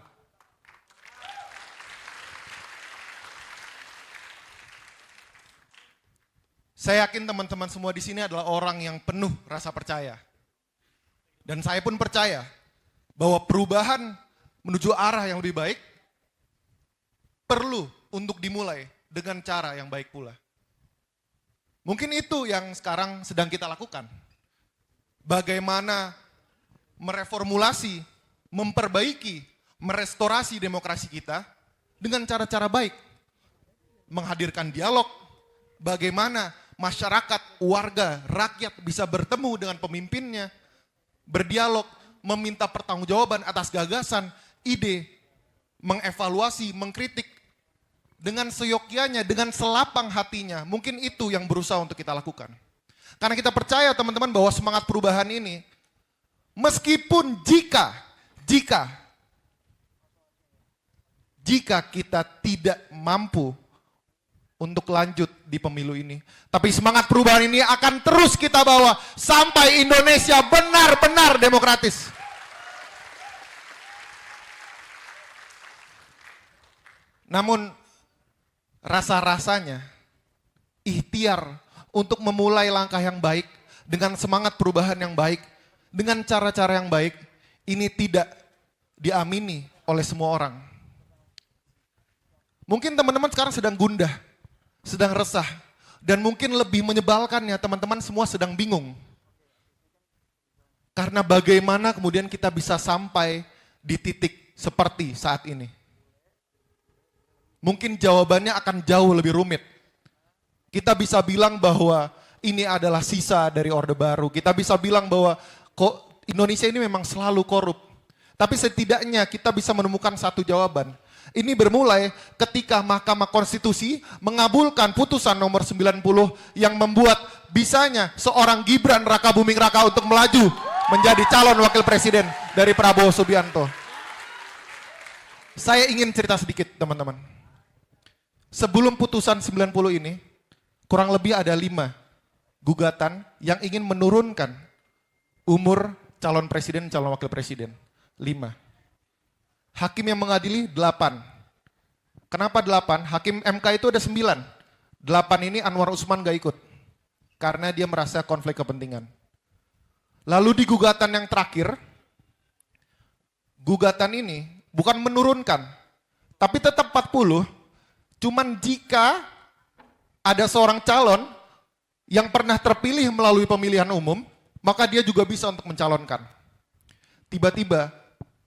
Saya yakin teman-teman semua di sini adalah orang yang penuh rasa percaya. Dan saya pun percaya bahwa perubahan menuju arah yang lebih baik perlu untuk dimulai dengan cara yang baik pula. Mungkin itu yang sekarang sedang kita lakukan. Bagaimana mereformulasi, memperbaiki, merestorasi demokrasi kita dengan cara-cara baik. Menghadirkan dialog, bagaimana masyarakat, warga, rakyat bisa bertemu dengan pemimpinnya, berdialog, meminta pertanggungjawaban atas gagasan, ide, mengevaluasi, mengkritik, dengan seyogyanya, dengan selapang hatinya. Mungkin itu yang berusaha untuk kita lakukan. Karena kita percaya teman-teman bahwa semangat perubahan ini, meskipun jika kita tidak mampu untuk lanjut di pemilu ini, tapi semangat perubahan ini akan terus kita bawa sampai Indonesia benar-benar demokratis. Namun rasa-rasanya ikhtiar untuk memulai langkah yang baik dengan semangat perubahan yang baik, dengan cara-cara yang baik, ini tidak diamini oleh semua orang. Mungkin teman-teman sekarang sedang gundah, sedang resah, dan mungkin lebih menyebalkannya teman-teman semua sedang bingung. Karena bagaimana kemudian kita bisa sampai di titik seperti saat ini. Mungkin jawabannya akan jauh lebih rumit. Kita bisa bilang bahwa ini adalah sisa dari Orde Baru. Kita bisa bilang bahwa kok Indonesia ini memang selalu korup. Tapi setidaknya kita bisa menemukan satu jawaban. Ini bermulai ketika Mahkamah Konstitusi mengabulkan putusan nomor 90 yang membuat bisanya seorang Gibran Rakabuming Raka untuk melaju menjadi calon wakil presiden dari Prabowo Subianto. Saya ingin cerita sedikit teman-teman. Sebelum putusan 90 ini, kurang lebih ada 5 gugatan yang ingin menurunkan umur calon presiden, calon wakil presiden. 5. Hakim yang mengadili 8. Kenapa 8? Hakim MK itu ada 9. 8 ini Anwar Usman gak ikut. Karena dia merasa konflik kepentingan. Lalu di gugatan yang terakhir, gugatan ini bukan menurunkan, tapi tetap 40, cuman jika ada seorang calon yang pernah terpilih melalui pemilihan umum, maka dia juga bisa untuk mencalonkan. Tiba-tiba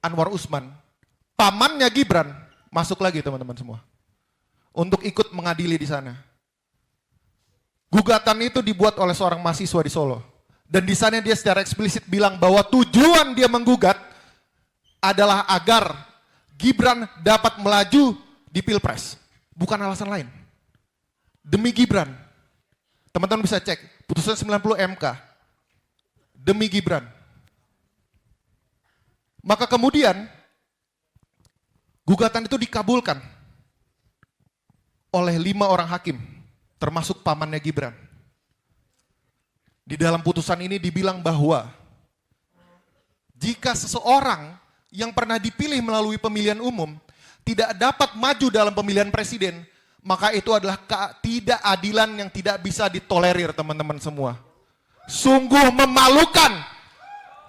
Anwar Usman, pamannya Gibran, masuk lagi teman-teman semua. Untuk ikut mengadili di sana. Gugatan itu dibuat oleh seorang mahasiswa di Solo. Dan di sana dia secara eksplisit bilang bahwa tujuan dia menggugat adalah agar Gibran dapat melaju di Pilpres. Bukan alasan lain. Demi Gibran. Teman-teman bisa cek, putusan 90 MK. Demi Gibran. Maka kemudian, gugatan itu dikabulkan oleh 5 orang hakim, termasuk pamannya Gibran. Di dalam putusan ini dibilang bahwa jika seseorang yang pernah dipilih melalui pemilihan umum tidak dapat maju dalam pemilihan presiden, maka itu adalah ketidakadilan yang tidak bisa ditolerir, teman-teman semua. Sungguh memalukan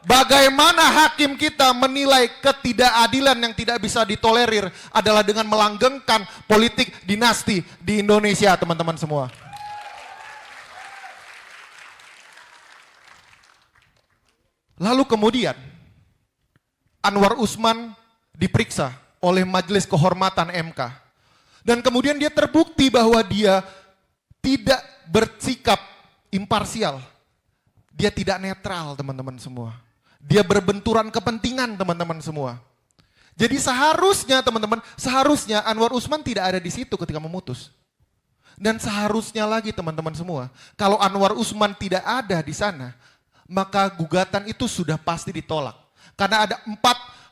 bagaimana hakim kita menilai ketidakadilan yang tidak bisa ditolerir adalah dengan melanggengkan politik dinasti di Indonesia, teman-teman semua. Lalu kemudian Anwar Usman diperiksa oleh Majelis Kehormatan MK. Dan kemudian dia terbukti bahwa dia tidak bersikap imparsial. Dia tidak netral, teman-teman semua. Dia berbenturan kepentingan, teman-teman semua. Jadi seharusnya, teman-teman, seharusnya Anwar Usman tidak ada di situ ketika memutus. Dan seharusnya lagi, teman-teman semua, kalau Anwar Usman tidak ada di sana, maka gugatan itu sudah pasti ditolak. Karena ada 4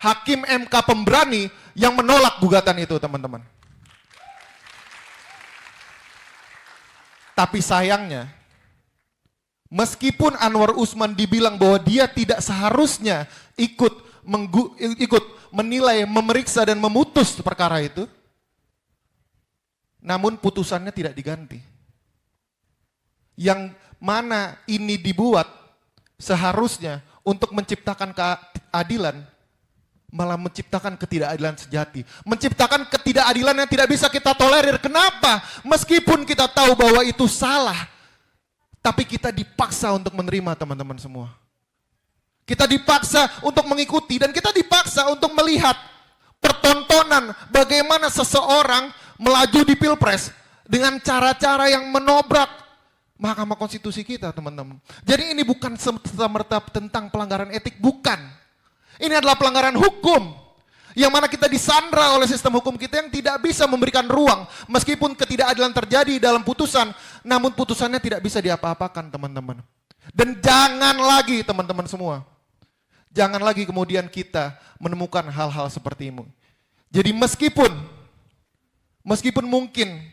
hakim MK pemberani yang menolak gugatan itu, teman-teman. Tapi sayangnya, meskipun Anwar Usman dibilang bahwa dia tidak seharusnya ikut menilai, memeriksa dan memutus perkara itu, namun putusannya tidak diganti. Yang mana ini dibuat seharusnya untuk menciptakan keadilan, malah menciptakan ketidakadilan sejati. Menciptakan ketidakadilan yang tidak bisa kita tolerir. Kenapa? Meskipun kita tahu bahwa itu salah, tapi kita dipaksa untuk menerima, teman-teman semua. Kita dipaksa untuk mengikuti dan kita dipaksa untuk melihat pertontonan bagaimana seseorang melaju di Pilpres dengan cara-cara yang menobrak Mahkamah Konstitusi kita, teman-teman. Jadi ini bukan serta-merta tentang pelanggaran etik, bukan. Ini adalah pelanggaran hukum. Yang mana kita disandra oleh sistem hukum kita yang tidak bisa memberikan ruang. Meskipun ketidakadilan terjadi dalam putusan, namun putusannya tidak bisa diapa-apakan, teman-teman. Dan jangan lagi, teman-teman semua. Jangan lagi kemudian kita menemukan hal-hal seperti ini. Jadi meskipun mungkin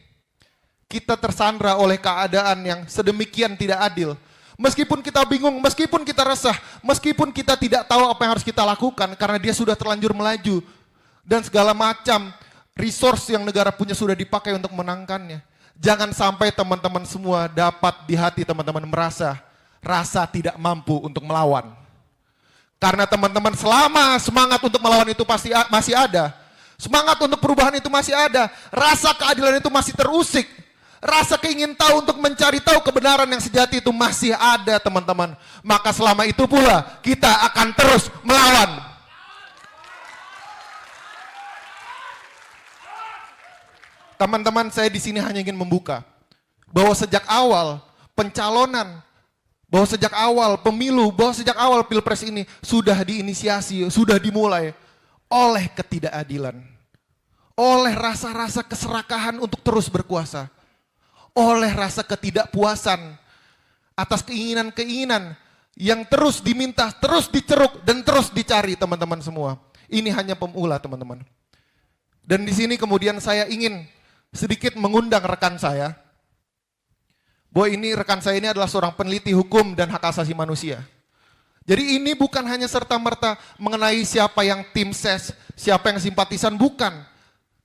kita tersandra oleh keadaan yang sedemikian tidak adil. Meskipun kita bingung, meskipun kita resah, meskipun kita tidak tahu apa yang harus kita lakukan karena dia sudah terlanjur melaju. Dan segala macam resource yang negara punya sudah dipakai untuk menangkannya. Jangan sampai teman-teman semua dapat di hati teman-teman merasa rasa tidak mampu untuk melawan. Karena teman-teman selama semangat untuk melawan itu pasti masih ada. Semangat untuk perubahan itu masih ada. Rasa keadilan itu masih terusik. Rasa keingin tahu untuk mencari tahu kebenaran yang sejati itu masih ada, teman-teman. Maka selama itu pula kita akan terus melawan. Teman-teman, saya di sini hanya ingin membuka bahwa sejak awal pencalonan, bahwa sejak awal pemilu, bahwa sejak awal Pilpres ini sudah diinisiasi, sudah dimulai oleh ketidakadilan. Oleh rasa-rasa keserakahan untuk terus berkuasa. Oleh rasa ketidakpuasan atas keinginan-keinginan yang terus diminta, terus diceruk, dan terus dicari, teman-teman semua. Ini hanya pemula, teman-teman. Dan di sini kemudian saya ingin sedikit mengundang rekan saya, bahwa ini rekan saya ini adalah seorang peneliti hukum dan hak asasi manusia. Jadi ini bukan hanya serta-merta mengenai siapa yang tim ses, siapa yang simpatisan, bukan.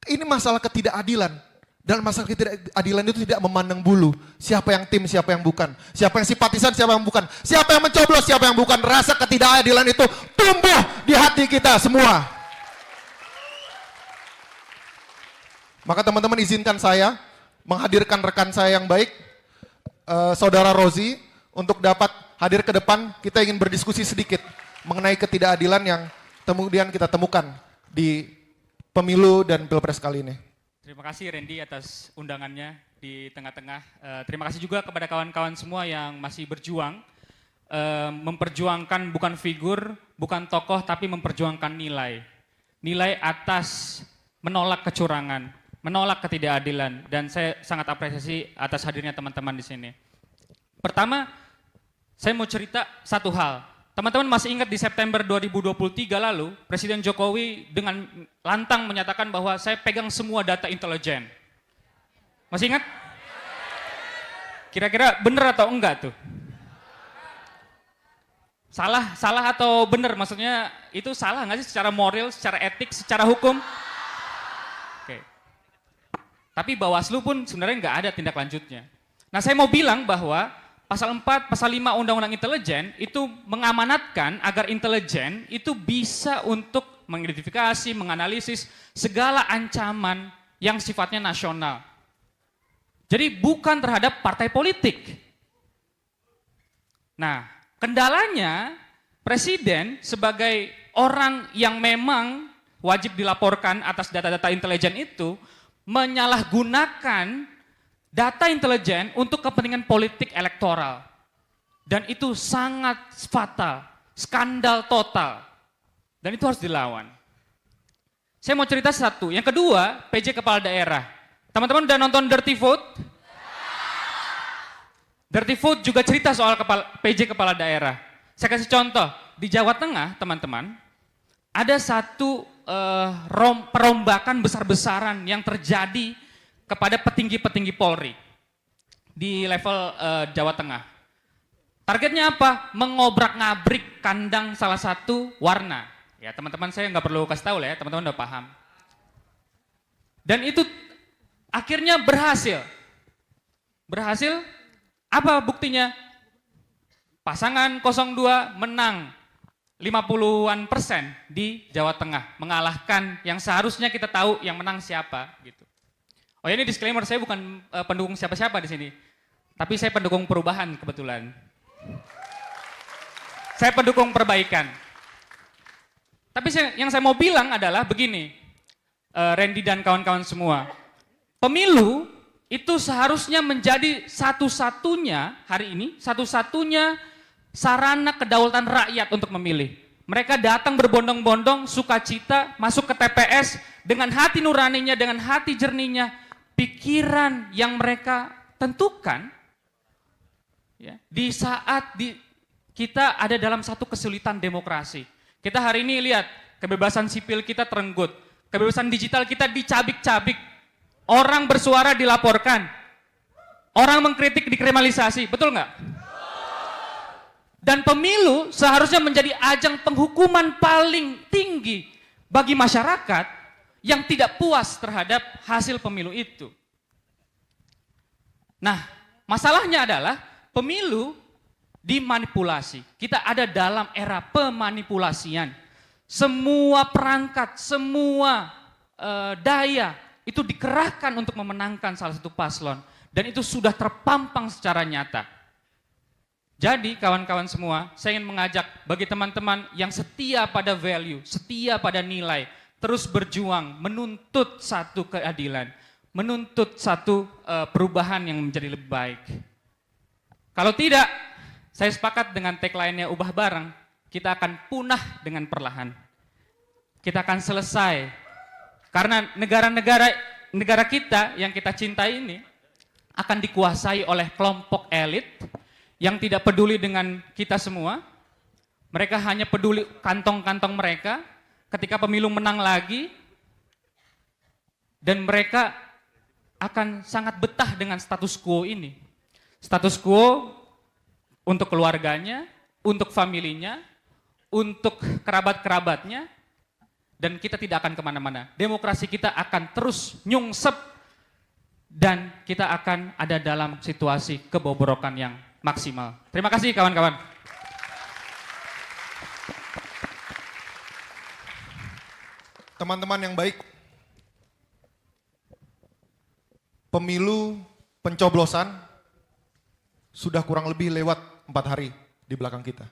Ini masalah ketidakadilan. Dan masalah ketidakadilan itu tidak memandang bulu. Siapa yang tim, siapa yang bukan. Siapa yang simpatisan, siapa yang bukan. Siapa yang mencoblos, siapa yang bukan. Rasa ketidakadilan itu tumbuh di hati kita semua. Maka teman-teman izinkan saya menghadirkan rekan saya yang baik, Saudara Rozi, untuk dapat hadir ke depan. Kita ingin berdiskusi sedikit mengenai ketidakadilan yang kemudian kita temukan di pemilu dan pilpres kali ini. Terima kasih Randy atas undangannya di tengah-tengah. Terima kasih juga kepada kawan-kawan semua yang masih berjuang, memperjuangkan bukan figur, bukan tokoh, tapi memperjuangkan nilai. Nilai atas menolak kecurangan, menolak ketidakadilan, dan saya sangat apresiasi atas hadirnya teman-teman di sini. Pertama, saya mau cerita satu hal. Teman-teman masih ingat di September 2023 lalu, Presiden Jokowi dengan lantang menyatakan bahwa saya pegang semua data intelijen. Masih ingat? Kira-kira benar atau enggak tuh? Salah atau benar? Maksudnya itu salah nggak sih secara moral, secara etik, secara hukum? Oke. Tapi Bawaslu pun sebenarnya nggak ada tindak lanjutnya. Nah, saya mau bilang bahwa Pasal 4, Pasal 5 Undang-Undang Intelijen itu mengamanatkan agar intelijen itu bisa untuk mengidentifikasi, menganalisis segala ancaman yang sifatnya nasional. Jadi bukan terhadap partai politik. Nah, kendalanya Presiden sebagai orang yang memang wajib dilaporkan atas data-data intelijen itu menyalahgunakan data intelijen untuk kepentingan politik elektoral. Dan itu sangat fatal, skandal total. Dan itu harus dilawan. Saya mau cerita satu. Yang kedua, PJ Kepala Daerah. Teman-teman udah nonton Dirty Vote? Dirty Vote juga cerita soal PJ Kepala Daerah. Saya kasih contoh. Di Jawa Tengah, teman-teman, ada satu perombakan besar-besaran yang terjadi kepada petinggi-petinggi Polri di level Jawa Tengah. Targetnya apa? Mengobrak-ngabrik kandang salah satu warna. Ya teman-teman saya nggak perlu kasih tahu lah ya, teman-teman udah paham. Dan itu akhirnya berhasil. Berhasil, apa buktinya? Pasangan 02 menang 50-an% di Jawa Tengah, mengalahkan yang seharusnya kita tahu yang menang siapa gitu. Oh ya, ini disclaimer, saya bukan pendukung siapa-siapa di sini. Tapi saya pendukung perubahan kebetulan. Saya pendukung perbaikan. Tapi yang saya mau bilang adalah begini, Randy dan kawan-kawan semua. Pemilu itu seharusnya menjadi satu-satunya hari ini, satu-satunya sarana kedaulatan rakyat untuk memilih. Mereka datang berbondong-bondong, sukacita, masuk ke TPS dengan hati nuraninya, dengan hati jernihnya, pikiran yang mereka tentukan ya, di saat kita ada dalam satu kesulitan demokrasi. Kita hari ini lihat kebebasan sipil kita terenggut, kebebasan digital kita dicabik-cabik, orang bersuara dilaporkan, orang mengkritik dikriminalisasi, betul nggak? Dan pemilu seharusnya menjadi ajang penghukuman paling tinggi bagi masyarakat yang tidak puas terhadap hasil pemilu itu. Nah, masalahnya adalah pemilu dimanipulasi. Kita ada dalam era pemanipulasian. Semua perangkat, semua daya itu dikerahkan untuk memenangkan salah satu paslon. Dan itu sudah terpampang secara nyata. Jadi kawan-kawan semua, saya ingin mengajak bagi teman-teman yang setia pada value, setia pada nilai, terus berjuang menuntut satu keadilan, menuntut satu perubahan yang menjadi lebih baik. Kalau tidak, saya sepakat dengan tagline-nya ubah bareng, kita akan punah dengan perlahan. Kita akan selesai. Karena negara kita yang kita cintai ini akan dikuasai oleh kelompok elit yang tidak peduli dengan kita semua. Mereka hanya peduli kantong-kantong mereka. Ketika pemilu menang lagi, dan mereka akan sangat betah dengan status quo ini. status quo untuk keluarganya, untuk familinya, untuk kerabat-kerabatnya, dan kita tidak akan kemana-mana. Demokrasi kita akan terus nyungsep dan kita akan ada dalam situasi kebobrokan yang maksimal. Terima kasih kawan-kawan. Teman-teman yang baik, pemilu pencoblosan sudah kurang lebih lewat 4 hari di belakang kita.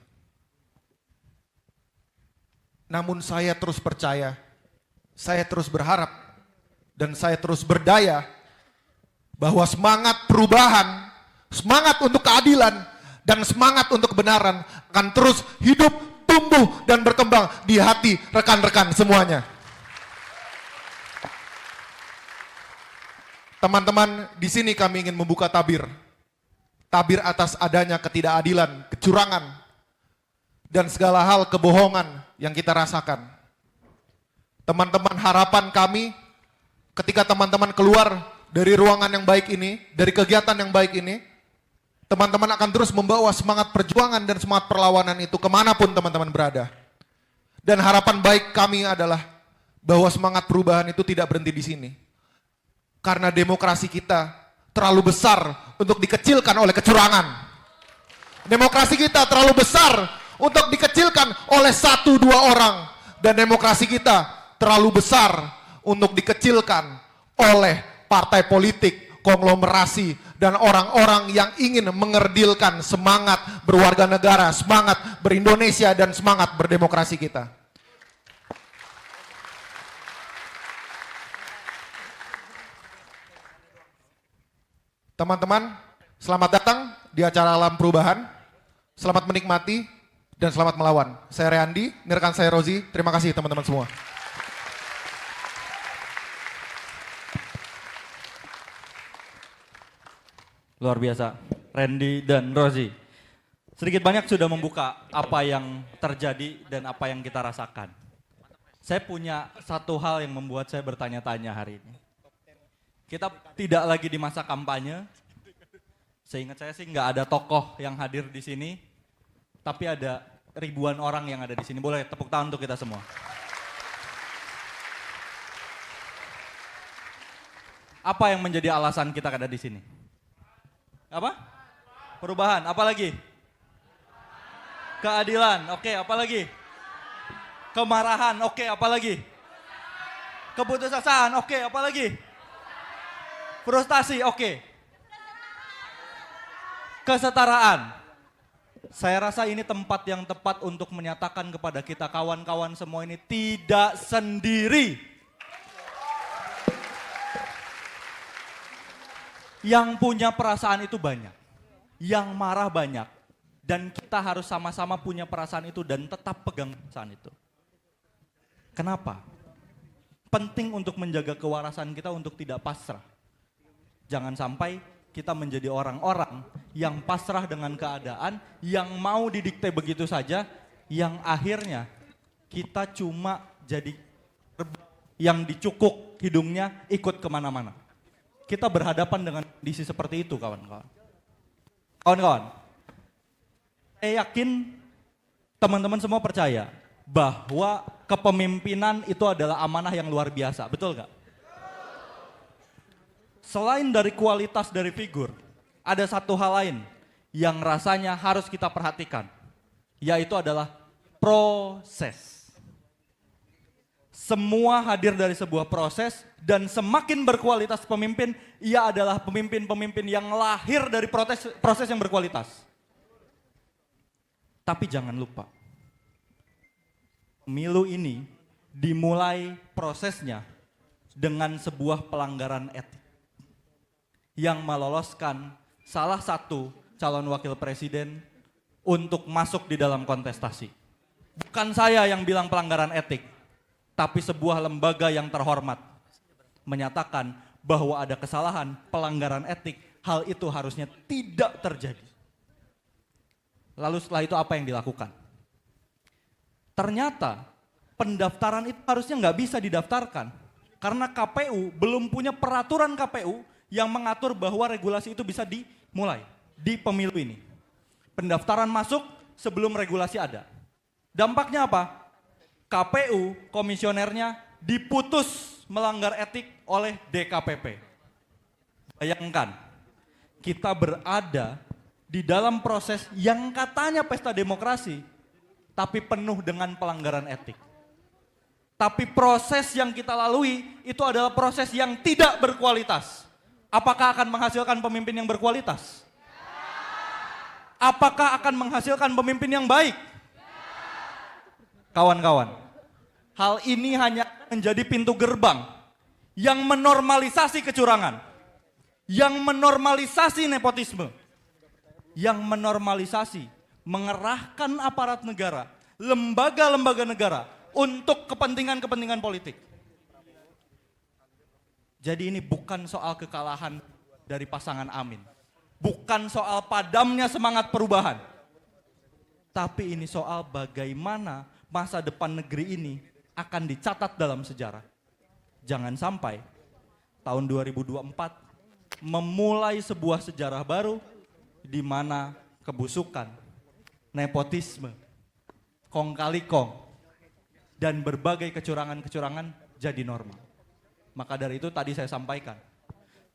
Namun saya terus percaya, saya terus berharap, dan saya terus berdaya bahwa semangat perubahan, semangat untuk keadilan, dan semangat untuk kebenaran akan terus hidup, tumbuh, dan berkembang di hati rekan-rekan semuanya. Teman-teman, di sini kami ingin membuka tabir. Tabir atas adanya ketidakadilan, kecurangan, dan segala hal kebohongan yang kita rasakan. Teman-teman, harapan kami ketika teman-teman keluar dari ruangan yang baik ini, dari kegiatan yang baik ini, teman-teman akan terus membawa semangat perjuangan dan semangat perlawanan itu kemanapun teman-teman berada. Dan harapan baik kami adalah bahwa semangat perubahan itu tidak berhenti di sini. Karena demokrasi kita terlalu besar untuk dikecilkan oleh kecurangan. Demokrasi kita terlalu besar untuk dikecilkan oleh 1-2 orang. Dan demokrasi kita terlalu besar untuk dikecilkan oleh partai politik, konglomerasi, dan orang-orang yang ingin mengerdilkan semangat berwarga negara, semangat berindonesia, dan semangat berdemokrasi kita. Teman-teman, selamat datang di acara Alam Perubahan. Selamat menikmati dan selamat melawan. Saya Reandi, ini rekan saya Rozi. Terima kasih teman-teman semua. Luar biasa, Randy dan Rozi. Sedikit banyak sudah membuka apa yang terjadi dan apa yang kita rasakan. Saya punya satu hal yang membuat saya bertanya-tanya hari ini. Kita tidak lagi di masa kampanye. Seingat saya sih nggak ada tokoh yang hadir di sini, tapi ada ribuan orang yang ada di sini. Boleh tepuk tangan untuk kita semua. Apa yang menjadi alasan kita ada di sini? Apa? Perubahan. Apa lagi? Keadilan. Oke, apa lagi? Kemarahan. Oke, apa lagi? Keputusasaan. Oke, apa lagi? Frustasi. Oke. Kesetaraan. Saya rasa ini tempat yang tepat untuk menyatakan kepada kita kawan-kawan semua ini tidak sendiri. Yang punya perasaan itu banyak, yang marah banyak, dan kita harus sama-sama punya perasaan itu dan tetap pegang perasaan itu. Kenapa? Penting untuk menjaga kewarasan kita untuk tidak pasrah. Jangan sampai kita menjadi orang-orang yang pasrah dengan keadaan, yang mau didikte begitu saja, yang akhirnya kita cuma jadi yang dicukuk hidungnya ikut kemana-mana. Kita berhadapan dengan kondisi seperti itu, kawan-kawan. Kawan-kawan, saya yakin teman-teman semua percaya bahwa kepemimpinan itu adalah amanah yang luar biasa, betul gak? Selain dari kualitas dari figur, ada satu hal lain yang rasanya harus kita perhatikan, yaitu adalah proses. Semua hadir dari sebuah proses, dan semakin berkualitas pemimpin, ia adalah pemimpin-pemimpin yang lahir dari proses yang berkualitas. Tapi jangan lupa, pemilu ini dimulai prosesnya dengan sebuah pelanggaran etik yang meloloskan salah satu calon wakil presiden untuk masuk di dalam kontestasi. Bukan saya yang bilang pelanggaran etik, tapi sebuah lembaga yang terhormat menyatakan bahwa ada kesalahan, pelanggaran etik, hal itu harusnya tidak terjadi. Lalu setelah itu apa yang dilakukan? Ternyata pendaftaran itu harusnya nggak bisa didaftarkan karena KPU belum punya peraturan KPU yang mengatur bahwa regulasi itu bisa dimulai, di pemilu ini. Pendaftaran masuk sebelum regulasi ada. Dampaknya apa? KPU, komisionernya diputus melanggar etik oleh DKPP. Bayangkan, kita berada di dalam proses yang katanya pesta demokrasi, tapi penuh dengan pelanggaran etik. Tapi proses yang kita lalui itu adalah proses yang tidak berkualitas. Apakah akan menghasilkan pemimpin yang berkualitas? Apakah akan menghasilkan pemimpin yang baik? Kawan-kawan, hal ini hanya menjadi pintu gerbang yang menormalisasi kecurangan, yang menormalisasi nepotisme, yang menormalisasi mengerahkan aparat negara, lembaga-lembaga negara untuk kepentingan-kepentingan politik. Jadi ini bukan soal kekalahan dari pasangan Amin, bukan soal padamnya semangat perubahan, tapi ini soal bagaimana masa depan negeri ini akan dicatat dalam sejarah. Jangan sampai tahun 2024 memulai sebuah sejarah baru di mana kebusukan, nepotisme, kong kali kong, dan berbagai kecurangan-kecurangan jadi normal. Maka dari itu tadi saya sampaikan,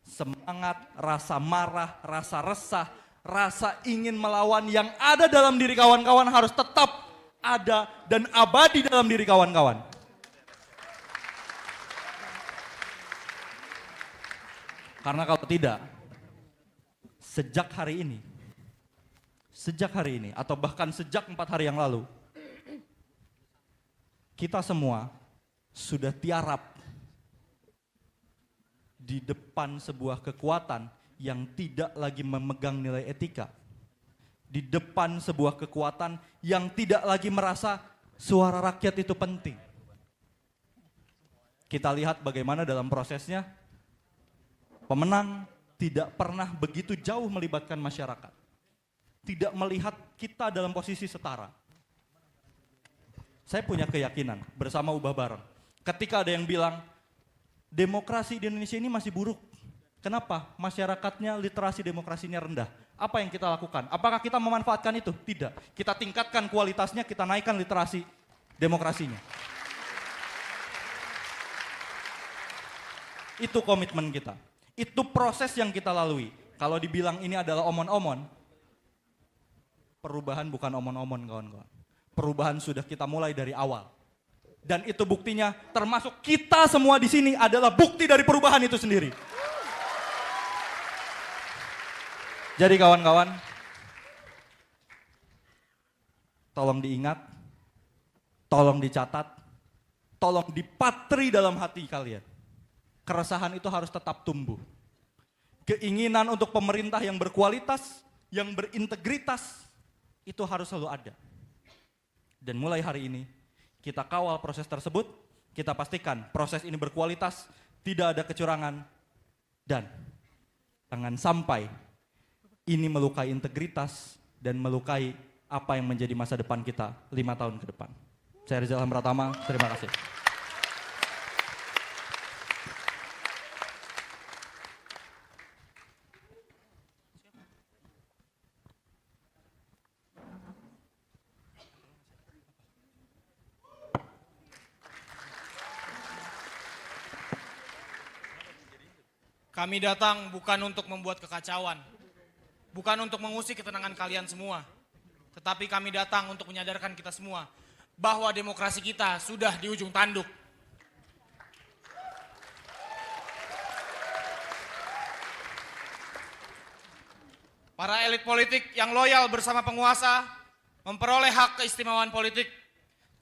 semangat, rasa marah, rasa resah, rasa ingin melawan yang ada dalam diri kawan-kawan harus tetap ada dan abadi dalam diri kawan-kawan. Karena kalau tidak, sejak hari ini atau bahkan sejak 4 hari yang lalu, kita semua sudah tiarap di depan sebuah kekuatan yang tidak lagi memegang nilai etika. Di depan sebuah kekuatan yang tidak lagi merasa suara rakyat itu penting. Kita lihat bagaimana dalam prosesnya, pemenang tidak pernah begitu jauh melibatkan masyarakat. Tidak melihat kita dalam posisi setara. Saya punya keyakinan bersama Ubah Bareng. Ketika ada yang bilang, demokrasi di Indonesia ini masih buruk. Kenapa? Masyarakatnya literasi demokrasinya rendah. Apa yang kita lakukan? Apakah kita memanfaatkan itu? Tidak. Kita tingkatkan kualitasnya, kita naikkan literasi demokrasinya. Itu komitmen kita. Itu proses yang kita lalui. Kalau dibilang ini adalah omon-omon, perubahan bukan omon-omon, kawan-kawan. Perubahan sudah kita mulai dari awal. Dan itu buktinya, termasuk kita semua di sini adalah bukti dari perubahan itu sendiri. Jadi kawan-kawan, tolong diingat, tolong dicatat, tolong dipatri dalam hati kalian. Keresahan itu harus tetap tumbuh. Keinginan untuk pemerintah yang berkualitas, yang berintegritas, itu harus selalu ada. Dan mulai hari ini, kita kawal proses tersebut, kita pastikan proses ini berkualitas, tidak ada kecurangan, dan jangan sampai ini melukai integritas dan melukai apa yang menjadi masa depan kita 5 tahun ke depan. Saya Rizal Pratama, terima kasih. Kami datang bukan untuk membuat kekacauan, bukan untuk mengusik ketenangan kalian semua, tetapi kami datang untuk menyadarkan kita semua bahwa demokrasi kita sudah di ujung tanduk. Para elit politik yang loyal bersama penguasa memperoleh hak keistimewaan politik,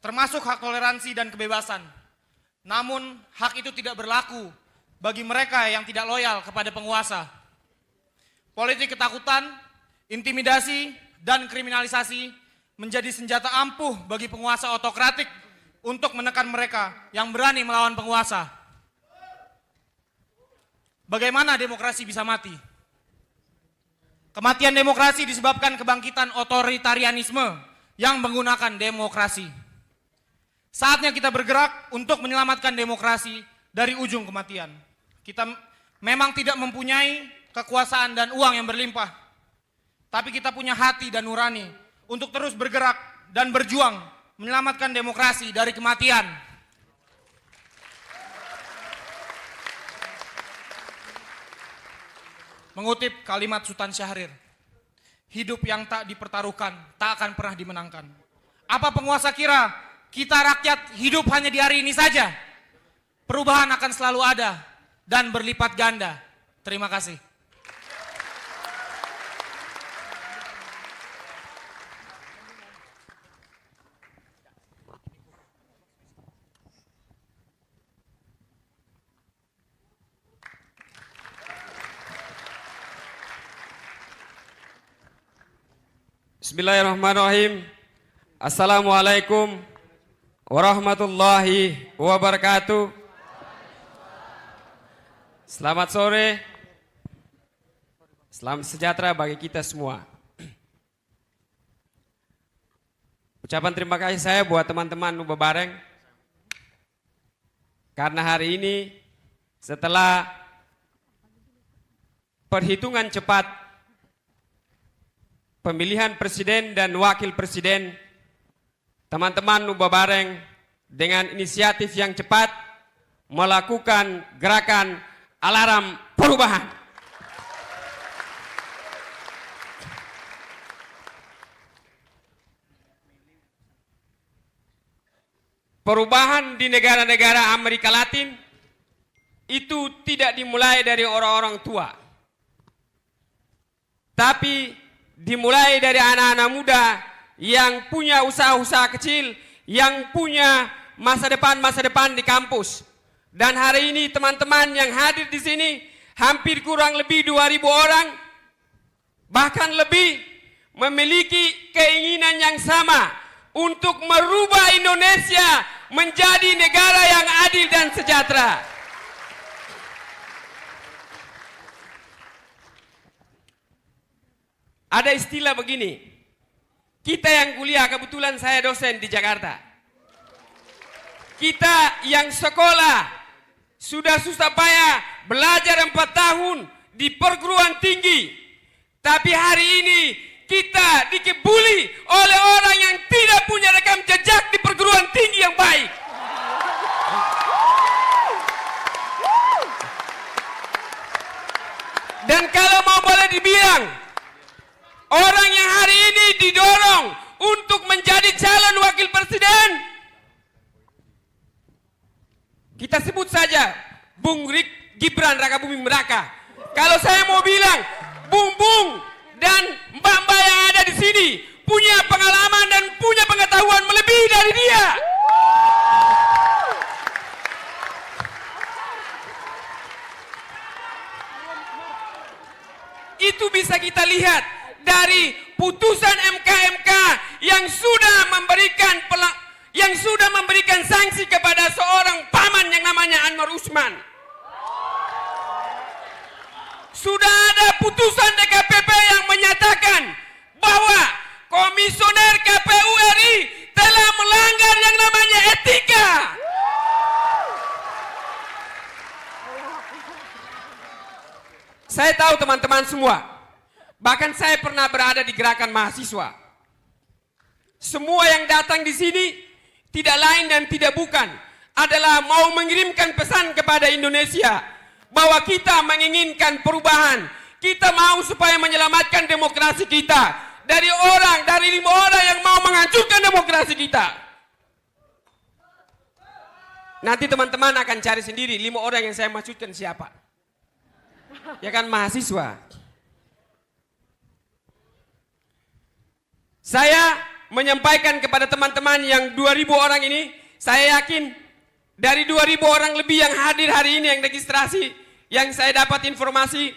termasuk hak toleransi dan kebebasan. Namun hak itu tidak berlaku bagi mereka yang tidak loyal kepada penguasa. Politik ketakutan, intimidasi, dan kriminalisasi menjadi senjata ampuh bagi penguasa otokratik untuk menekan mereka yang berani melawan penguasa. Bagaimana demokrasi bisa mati? Kematian demokrasi disebabkan kebangkitan otoritarianisme yang menggunakan demokrasi. Saatnya kita bergerak untuk menyelamatkan demokrasi dari ujung kematian. Kita memang tidak mempunyai kekuasaan dan uang yang berlimpah. tapi kita punya hati dan nurani untuk terus bergerak dan berjuang menyelamatkan demokrasi dari kematian. Mengutip kalimat Sultan Syahrir, hidup yang tak dipertaruhkan tak akan pernah dimenangkan. Apa penguasa kira kita rakyat hidup hanya di hari ini saja? Perubahan akan selalu ada dan berlipat ganda. Terima kasih. Bismillahirrahmanirrahim. Assalamualaikum warahmatullahi wabarakatuh. Selamat sore. Salam sejahtera bagi kita semua. Ucapan terima kasih saya buat teman-teman Nuba Bareng. Karena hari ini setelah perhitungan cepat pemilihan presiden dan wakil presiden, teman-teman Nuba Bareng dengan inisiatif yang cepat melakukan gerakan alarm perubahan. Perubahan di negara-negara Amerika Latin itu tidak dimulai dari orang-orang tua, tapi dimulai dari anak-anak muda yang punya usaha-usaha kecil, yang punya masa depan di kampus. Dan hari ini teman-teman yang hadir di sini hampir kurang lebih 2.000 orang, bahkan lebih, memiliki keinginan yang sama untuk merubah Indonesia menjadi negara yang adil dan sejahtera. Ada istilah begini, kita yang kuliah, kebetulan saya dosen di Jakarta, kita yang sekolah sudah susah payah belajar 4 tahun di perguruan tinggi, tapi hari ini kita dikebuli oleh orang yang tidak punya rekam jejak di perguruan tinggi yang baik. Dan kalau mau boleh dibilang, orang yang hari ini didorong untuk menjadi calon wakil presiden, kita sebut saja Bung Gibran Rakabuming Raka. Kalau saya mau bilang, Bung dan mbak-mbak yang ada di sini punya pengalaman dan punya pengetahuan melebihi dari dia. Itu bisa kita lihat dari putusan MK yang sudah memberikan sanksi kepada seorang paman yang namanya Anwar Usman. Sudah ada putusan DKPP yang menyatakan bahwa komisioner KPU RI telah melanggar yang namanya etika. Saya tahu teman-teman semua, bahkan saya pernah berada di gerakan mahasiswa. Semua yang datang di sini tidak lain dan tidak bukan adalah mau mengirimkan pesan kepada Indonesia bahwa kita menginginkan perubahan. Kita mau supaya menyelamatkan demokrasi kita dari 5 orang yang mau menghancurkan demokrasi kita. Nanti teman-teman akan cari sendiri 5 orang yang saya maksudkan siapa. Ya kan, mahasiswa. Saya menyampaikan kepada teman-teman yang 2.000 orang ini, saya yakin dari 2.000 orang lebih yang hadir hari ini yang registrasi, yang saya dapat informasi,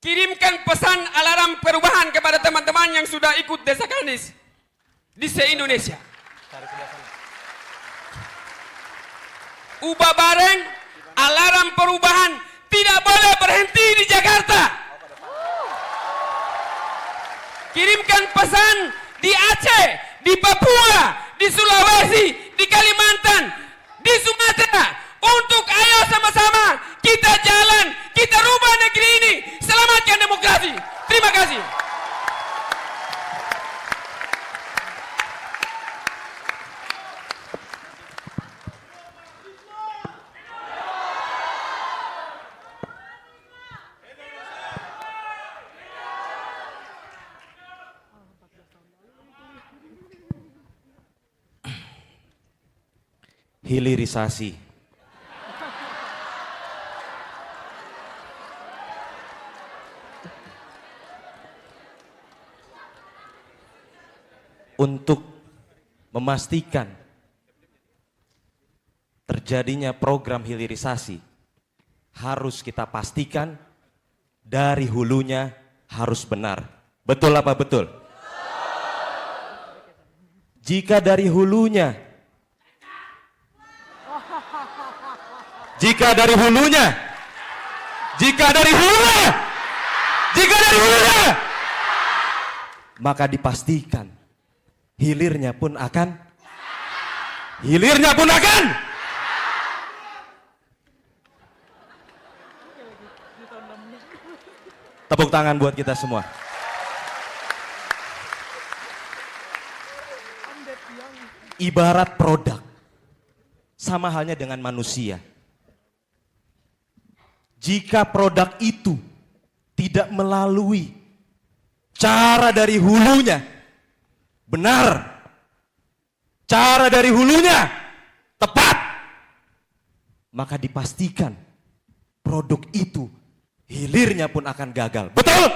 kirimkan pesan alarm perubahan kepada teman-teman yang sudah ikut Desa Kanis di se-Indonesia. Ubah bareng, alarm perubahan tidak boleh berhenti di Jakarta. Kirimkan pesan di Aceh, di Papua, di Sulawesi, di Kalimantan, di Sumatera, untuk ayo sama-sama kita jalan, kita rubah negeri ini, selamatkan demokrasi. Terima kasih. hilirisasi. Untuk memastikan terjadinya program hilirisasi, harus kita pastikan dari hulunya harus benar. Betul apa betul? Jika dari hulunya, maka dipastikan hilirnya pun akan tepuk tangan buat kita semua. Ibarat produk, sama halnya dengan manusia. Jika produk itu tidak melalui cara dari hulunya benar, cara dari hulunya tepat, maka dipastikan produk itu hilirnya pun akan gagal. Betul?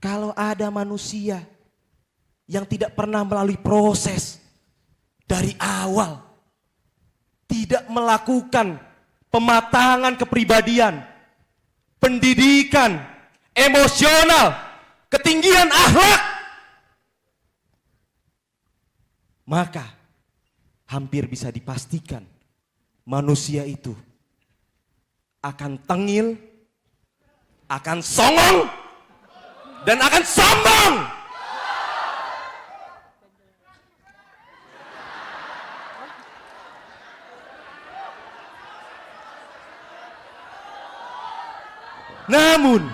Kalau ada manusia yang tidak pernah melalui proses dari awal, tidak melakukan pematangan kepribadian, pendidikan, emosional, ketinggian akhlak, maka hampir bisa dipastikan manusia itu akan tengil, akan songong, dan akan sombong. Namun,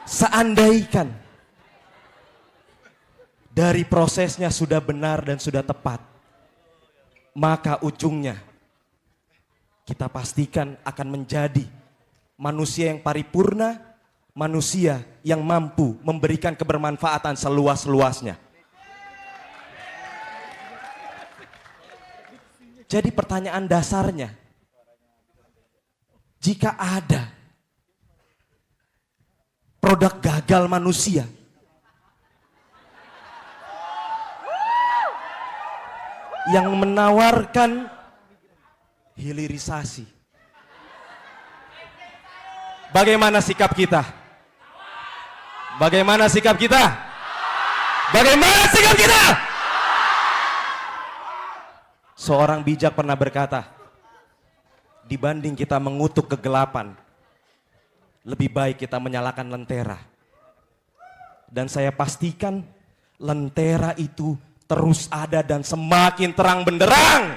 seandaikan dari prosesnya sudah benar dan sudah tepat, maka ujungnya kita pastikan akan menjadi manusia yang paripurna, manusia yang mampu memberikan kebermanfaatan seluas-luasnya. Jadi pertanyaan dasarnya, jika ada produk gagal manusia yang menawarkan hilirisasi, bagaimana sikap kita? Bagaimana sikap kita? Bagaimana sikap kita? Seorang bijak pernah berkata, dibanding kita mengutuk kegelapan, lebih baik kita menyalakan lentera. Dan saya pastikan lentera itu terus ada dan semakin terang benderang.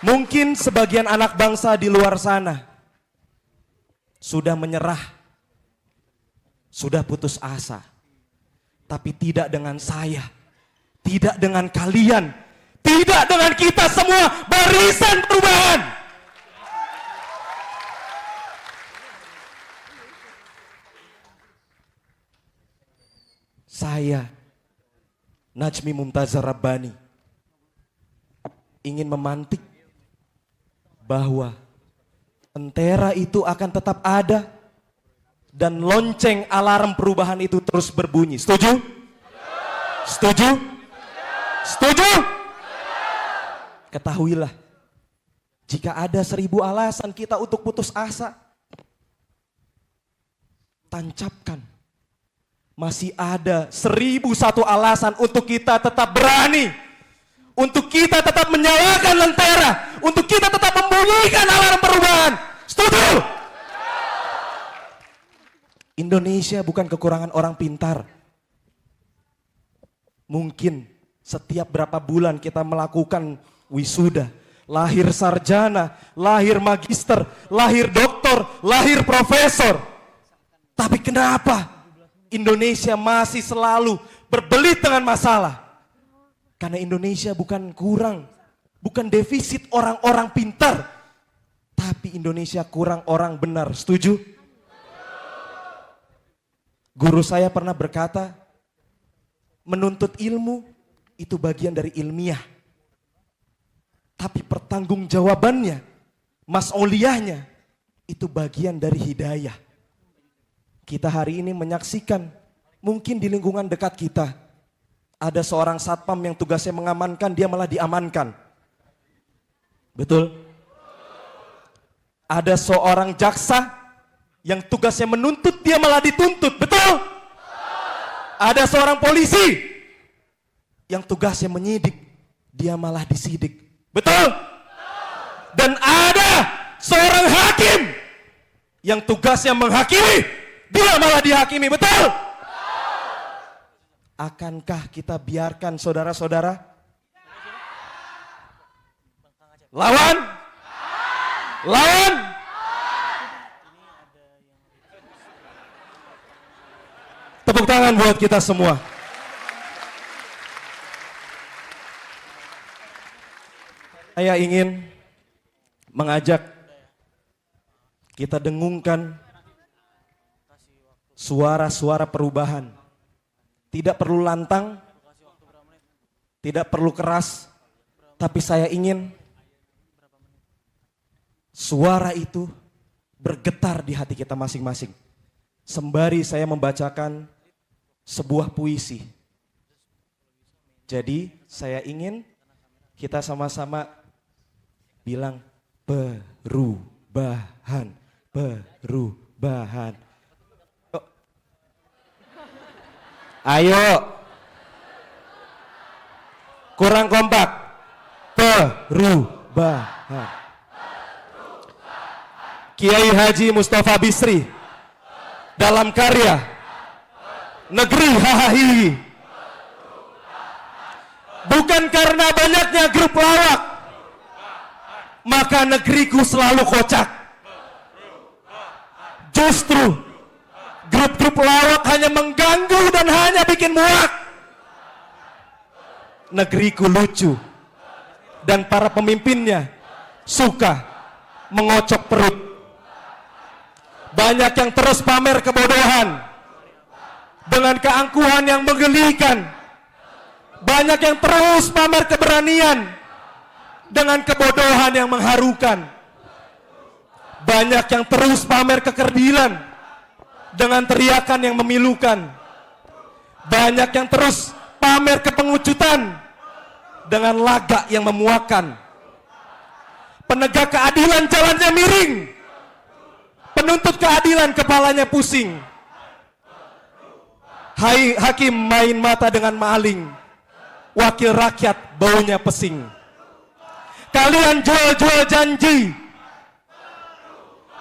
Mungkin sebagian anak bangsa di luar sana sudah menyerah, sudah putus asa. Tapi tidak dengan saya, tidak dengan kalian, tidak dengan kita semua barisan perubahan. Saya, Najmi Mumtazah Rabbani, ingin memantik bahwa lentera itu akan tetap ada dan lonceng alarm perubahan itu terus berbunyi. Setuju? Setuju? Setuju? Ketahuilah, jika ada 1000 alasan kita untuk putus asa, tancapkan. Masih ada 1001 alasan untuk kita tetap berani, untuk kita tetap menyalakan lentera, untuk kita tetap membunyikan alarm perubahan. Setuju? Indonesia bukan kekurangan orang pintar. Mungkin setiap berapa bulan kita melakukan wisuda, lahir sarjana, lahir magister, lahir doktor, lahir profesor. Tapi kenapa Indonesia masih selalu berbelit dengan masalah? Karena Indonesia bukan kurang, bukan defisit orang-orang pintar, tapi Indonesia kurang orang benar. Setuju? Guru saya pernah berkata, menuntut ilmu itu bagian dari ilmiah. Tapi pertanggungjawabannya, mas'uliyahnya, itu bagian dari hidayah. Kita hari ini menyaksikan, mungkin di lingkungan dekat kita, ada seorang satpam yang tugasnya mengamankan, dia malah diamankan. Betul? Ada seorang jaksa yang tugasnya menuntut, dia malah dituntut. Betul? Ada seorang polisi yang tugasnya menyidik, dia malah disidik. Betul? Dan ada seorang hakim yang tugasnya menghakimi, dia malah dihakimi. Betul? Akankah kita biarkan saudara-saudara lawan? Lawan? Tepuk tangan buat kita semua. Saya ingin mengajak kita dengungkan suara-suara perubahan. Tidak perlu lantang, tidak perlu keras, tapi saya ingin suara itu bergetar di hati kita masing-masing. Sembari saya membacakan sebuah puisi. Jadi saya ingin kita sama-sama bilang perubahan, perubahan. Oh. Ayo, kurang kompak, perubahan. Kiai Haji Mustafa Bisri dalam karya Negeri Hahahi. Bukan karena banyaknya grup lawak, maka negeriku selalu kocak. Justru grup-grup lawak hanya mengganggu dan hanya bikin muak. Negeriku lucu dan para pemimpinnya suka mengocok perut. Banyak yang terus pamer kebodohan dengan keangkuhan yang menggelikan. Banyak yang terus pamer keberanian dengan kebodohan yang mengharukan. Banyak yang terus pamer kekerdilan dengan teriakan yang memilukan. Banyak yang terus pamer kepengucutan dengan lagak yang memuakan. Penegak keadilan jalannya miring, penuntut keadilan kepalanya pusing. Hai hakim main mata dengan maling, wakil rakyat baunya pesing. Kalian jual-jual janji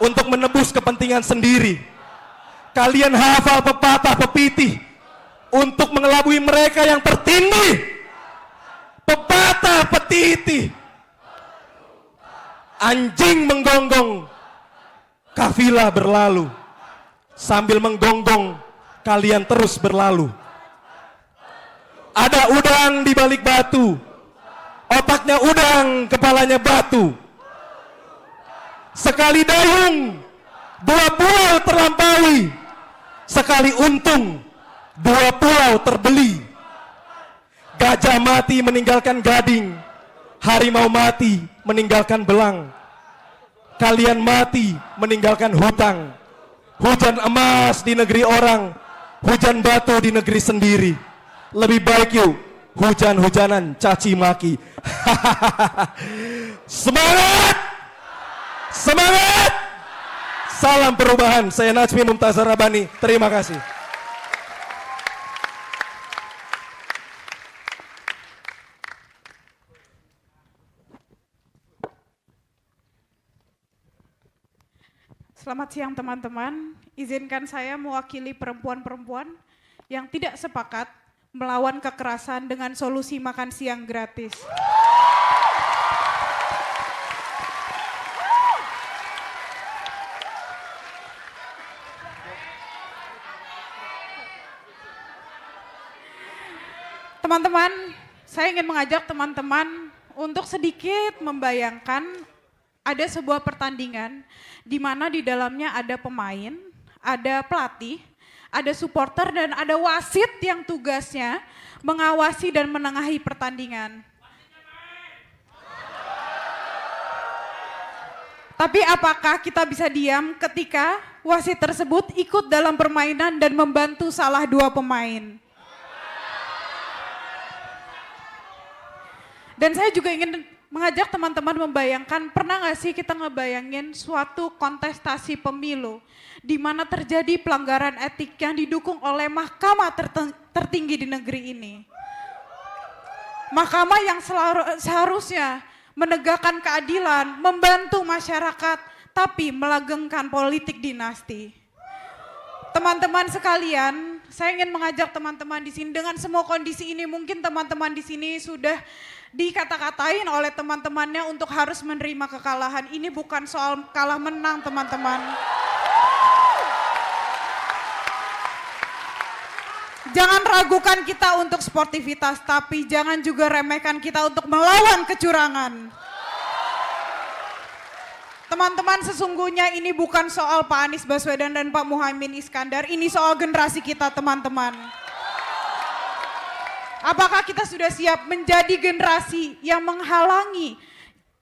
untuk menebus kepentingan sendiri. Kalian hafal pepatah pepitih untuk mengelabui mereka yang tertindih. Pepatah petitih, anjing menggonggong, kafilah berlalu. Sambil menggonggong, kalian terus berlalu. Ada udang di balik batu, otaknya udang, kepalanya batu. Sekali dayung, 2 pulau terlampaui. Sekali untung, 2 pulau terbeli. Gajah mati meninggalkan gading, harimau mati meninggalkan belang. Kalian mati meninggalkan hutang. Hujan emas di negeri orang, hujan batu di negeri sendiri. Lebih baik yuk hujan-hujanan caci maki. Semangat! Semangat! Salam perubahan. Saya Najmi Mumtazar Rabbani. Terima kasih. Selamat siang teman-teman, izinkan saya mewakili perempuan-perempuan yang tidak sepakat melawan kekerasan dengan solusi makan siang gratis. Teman-teman, saya ingin mengajak teman-teman untuk sedikit membayangkan ada sebuah pertandingan di mana di dalamnya ada pemain, ada pelatih, ada supporter dan ada wasit yang tugasnya mengawasi dan menengahi pertandingan. Tapi apakah kita bisa diam ketika wasit tersebut ikut dalam permainan dan membantu salah dua pemain? Dan saya juga ingin mengajak teman-teman membayangkan, pernah nggak sih kita ngebayangin suatu kontestasi pemilu di mana terjadi pelanggaran etik yang didukung oleh mahkamah tertinggi di negeri ini. Mahkamah yang seharusnya menegakkan keadilan, membantu masyarakat, tapi melanggengkan politik dinasti. Teman-teman sekalian, saya ingin mengajak teman-teman di sini dengan semua kondisi ini, mungkin teman-teman di sini sudah dikata-katain oleh teman-temannya untuk harus menerima kekalahan. Ini bukan soal kalah menang, teman-teman. Jangan ragukan kita untuk sportivitas, tapi jangan juga remehkan kita untuk melawan kecurangan. Teman-teman, sesungguhnya ini bukan soal Pak Anies Baswedan dan Pak Muhaimin Iskandar, ini soal generasi kita, teman-teman. Apakah kita sudah siap menjadi generasi yang menghalangi,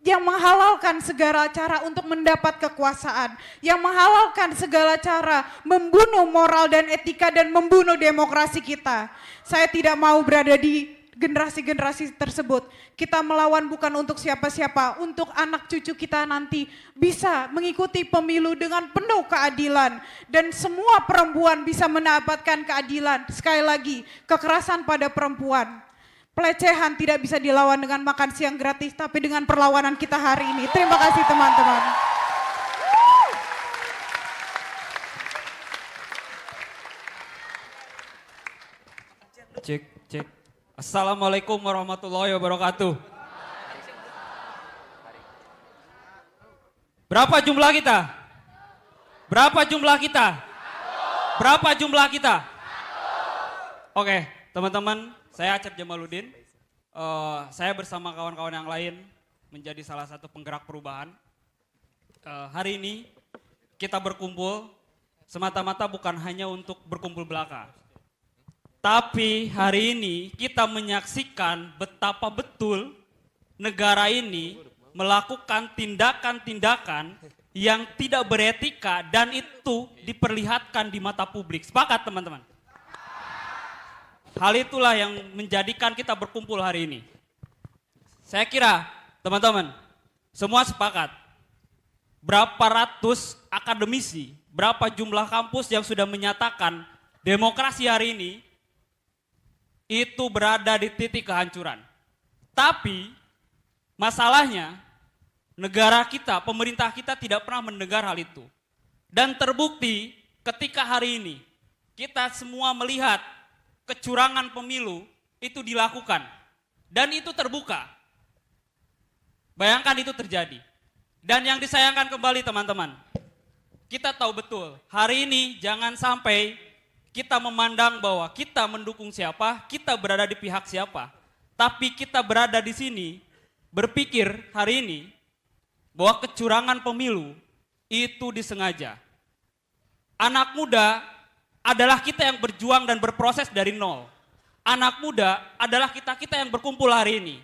yang menghalalkan segala cara untuk mendapat kekuasaan, yang menghalalkan segala cara membunuh moral dan etika dan membunuh demokrasi kita? Saya tidak mau berada di generasi-generasi tersebut. Kita melawan bukan untuk siapa-siapa, untuk anak cucu kita nanti bisa mengikuti pemilu dengan penuh keadilan dan semua perempuan bisa mendapatkan keadilan. Sekali lagi, kekerasan pada perempuan, pelecehan tidak bisa dilawan dengan makan siang gratis, tapi dengan perlawanan kita hari ini. Terima kasih teman-teman. Cek, cek. Assalamualaikum warahmatullahi wabarakatuh. Berapa jumlah kita? Berapa jumlah kita? Berapa jumlah kita? Oke, teman-teman, saya Acep Jamaluddin. Saya bersama kawan-kawan yang lain menjadi salah satu penggerak perubahan. Hari ini kita berkumpul semata-mata bukan hanya untuk berkumpul belaka. Tapi hari ini kita menyaksikan betapa betul negara ini melakukan tindakan-tindakan yang tidak beretika dan itu diperlihatkan di mata publik. Sepakat teman-teman? Hal itulah yang menjadikan kita berkumpul hari ini. Saya kira teman-teman semua sepakat. Berapa ratus akademisi, berapa jumlah kampus yang sudah menyatakan demokrasi hari ini itu berada di titik kehancuran. Tapi masalahnya negara kita, pemerintah kita tidak pernah mendengar hal itu. Dan terbukti ketika hari ini kita semua melihat kecurangan pemilu itu dilakukan. Dan itu terbuka. Bayangkan itu terjadi. Dan yang disayangkan kembali teman-teman, kita tahu betul hari ini jangan sampai kita memandang bahwa kita mendukung siapa, kita berada di pihak siapa. Tapi kita berada di sini berpikir hari ini bahwa kecurangan pemilu itu disengaja. Anak muda adalah kita yang berjuang dan berproses dari nol. Anak muda adalah kita-kita yang berkumpul hari ini.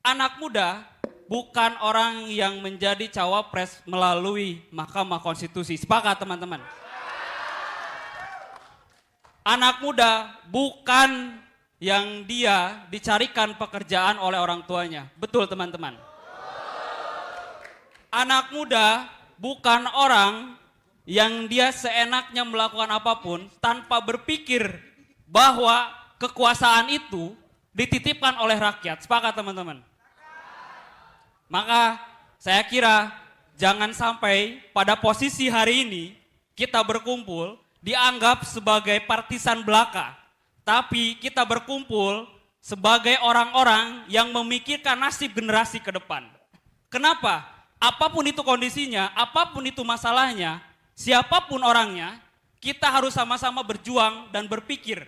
Anak muda bukan orang yang menjadi cawapres melalui Mahkamah Konstitusi. Sepakat teman-teman? Anak muda bukan yang dia dicarikan pekerjaan oleh orang tuanya. Betul teman-teman? Anak muda bukan orang yang dia seenaknya melakukan apapun tanpa berpikir bahwa kekuasaan itu dititipkan oleh rakyat. Sepakat teman-teman? Maka saya kira jangan sampai pada posisi hari ini kita berkumpul dianggap sebagai partisan belaka. Tapi kita berkumpul sebagai orang-orang yang memikirkan nasib generasi ke depan. Kenapa? Apapun itu kondisinya, apapun itu masalahnya, siapapun orangnya, kita harus sama-sama berjuang dan berpikir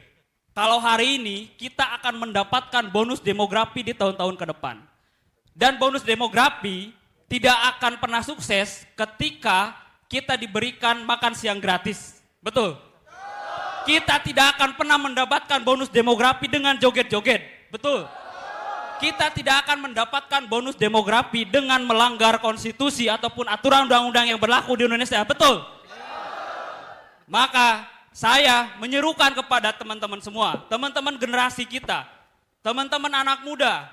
kalau hari ini kita akan mendapatkan bonus demografi di tahun-tahun ke depan. Dan bonus demografi tidak akan pernah sukses ketika kita diberikan makan siang gratis. Betul? Kita tidak akan pernah mendapatkan bonus demografi dengan joget-joget. Betul. Kita tidak akan mendapatkan bonus demografi dengan melanggar konstitusi ataupun aturan undang-undang yang berlaku di Indonesia. Betul. Maka saya menyerukan kepada teman-teman semua, teman-teman generasi kita, teman-teman anak muda,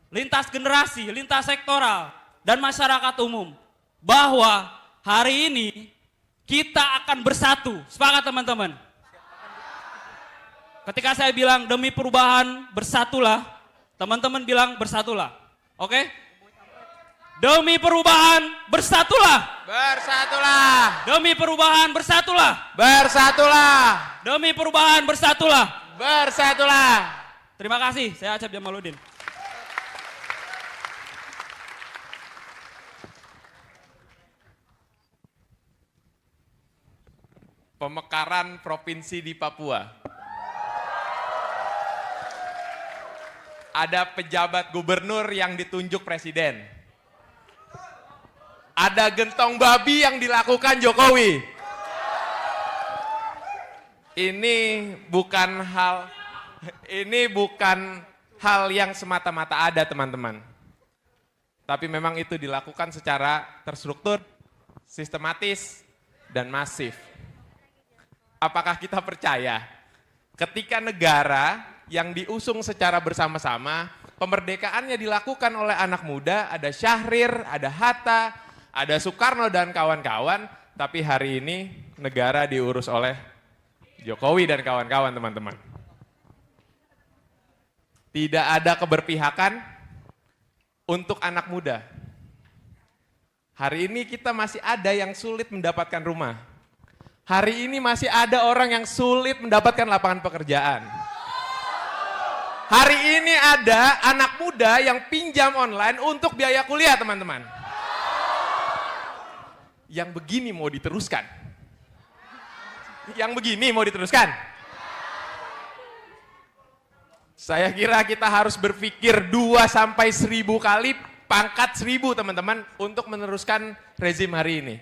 lintas generasi, lintas sektoral, dan masyarakat umum, bahwa hari ini kita akan bersatu. Sepakat teman-teman? Ketika saya bilang demi perubahan bersatulah, teman-teman bilang bersatulah. Oke? Demi perubahan bersatulah. Bersatulah. Demi perubahan bersatulah. Bersatulah. Demi perubahan bersatulah. Bersatulah. Terima kasih, saya Acep Jamaludin. Pemekaran provinsi di Papua. Ada pejabat gubernur yang ditunjuk presiden. Ada gentong babi yang dilakukan Jokowi. Ini bukan hal yang semata-mata ada, teman-teman. Tapi memang itu dilakukan secara terstruktur, sistematis, dan masif. Apakah kita percaya ketika negara yang diusung secara bersama-sama, pemerdekaannya dilakukan oleh anak muda, ada Syahrir, ada Hatta, ada Soekarno dan kawan-kawan, tapi hari ini negara diurus oleh Jokowi dan kawan-kawan, teman-teman. Tidak ada keberpihakan untuk anak muda. Hari ini kita masih ada yang sulit mendapatkan rumah. Hari ini masih ada orang yang sulit mendapatkan lapangan pekerjaan. Hari ini ada anak muda yang pinjam online untuk biaya kuliah, teman-teman. Yang begini mau diteruskan? Yang begini mau diteruskan? Saya kira kita harus berpikir 2-1000 kali pangkat 1000, teman-teman, untuk meneruskan rezim hari ini.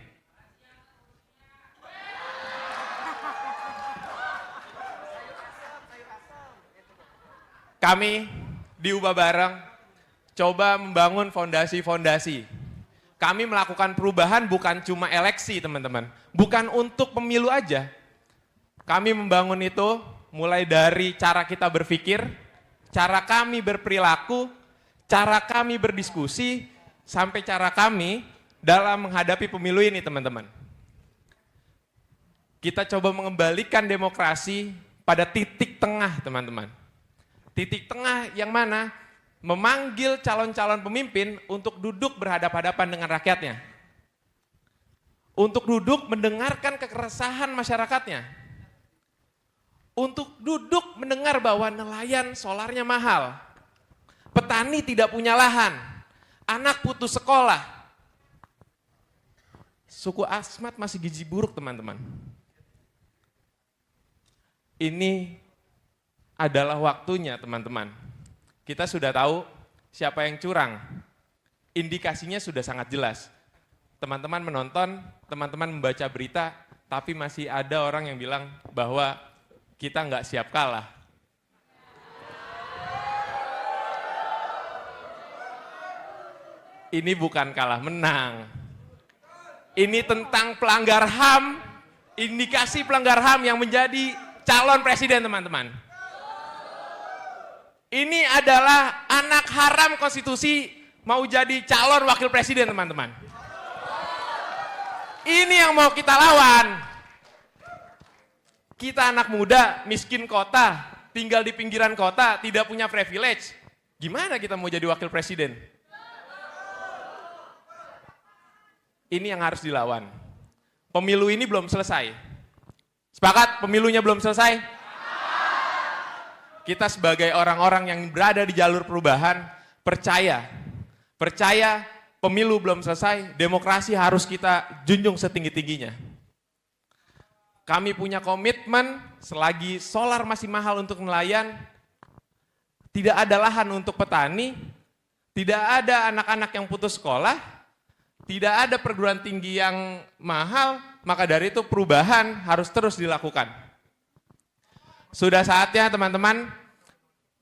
Kami di Ubah Bareng coba membangun fondasi-fondasi. Kami melakukan perubahan bukan cuma eleksi, teman-teman. Bukan untuk pemilu aja. Kami membangun itu mulai dari cara kita berpikir, cara kami berperilaku, cara kami berdiskusi, sampai cara kami dalam menghadapi pemilu ini, teman-teman. Kita coba mengembalikan demokrasi pada titik tengah, teman-teman. Titik tengah yang mana? Memanggil calon-calon pemimpin untuk duduk berhadapan-hadapan dengan rakyatnya. Untuk duduk mendengarkan keresahan masyarakatnya. Untuk duduk mendengar bahwa nelayan solarnya mahal. Petani tidak punya lahan. Anak putus sekolah. Suku Asmat masih gizi buruk, teman-teman. Ini adalah waktunya, teman-teman. Kita sudah tahu siapa yang curang. Indikasinya sudah sangat jelas. Teman-teman menonton, teman-teman membaca berita, tapi masih ada orang yang bilang bahwa kita nggak siap kalah. Ini bukan kalah menang. Ini tentang pelanggar HAM, indikasi pelanggar HAM yang menjadi calon presiden, teman-teman. Ini adalah anak haram konstitusi mau jadi calon wakil presiden, teman-teman. Ini yang mau kita lawan. Kita anak muda, miskin kota, tinggal di pinggiran kota, tidak punya privilege. Gimana kita mau jadi wakil presiden? Ini yang harus dilawan. Pemilu ini belum selesai. Sepakat pemilunya belum selesai? Kita sebagai orang-orang yang berada di jalur perubahan, percaya pemilu belum selesai, demokrasi harus kita junjung setinggi-tingginya. Kami punya komitmen, selagi solar masih mahal untuk nelayan, tidak ada lahan untuk petani, tidak ada anak-anak yang putus sekolah, tidak ada perguruan tinggi yang mahal, maka dari itu perubahan harus terus dilakukan. Sudah saatnya teman-teman,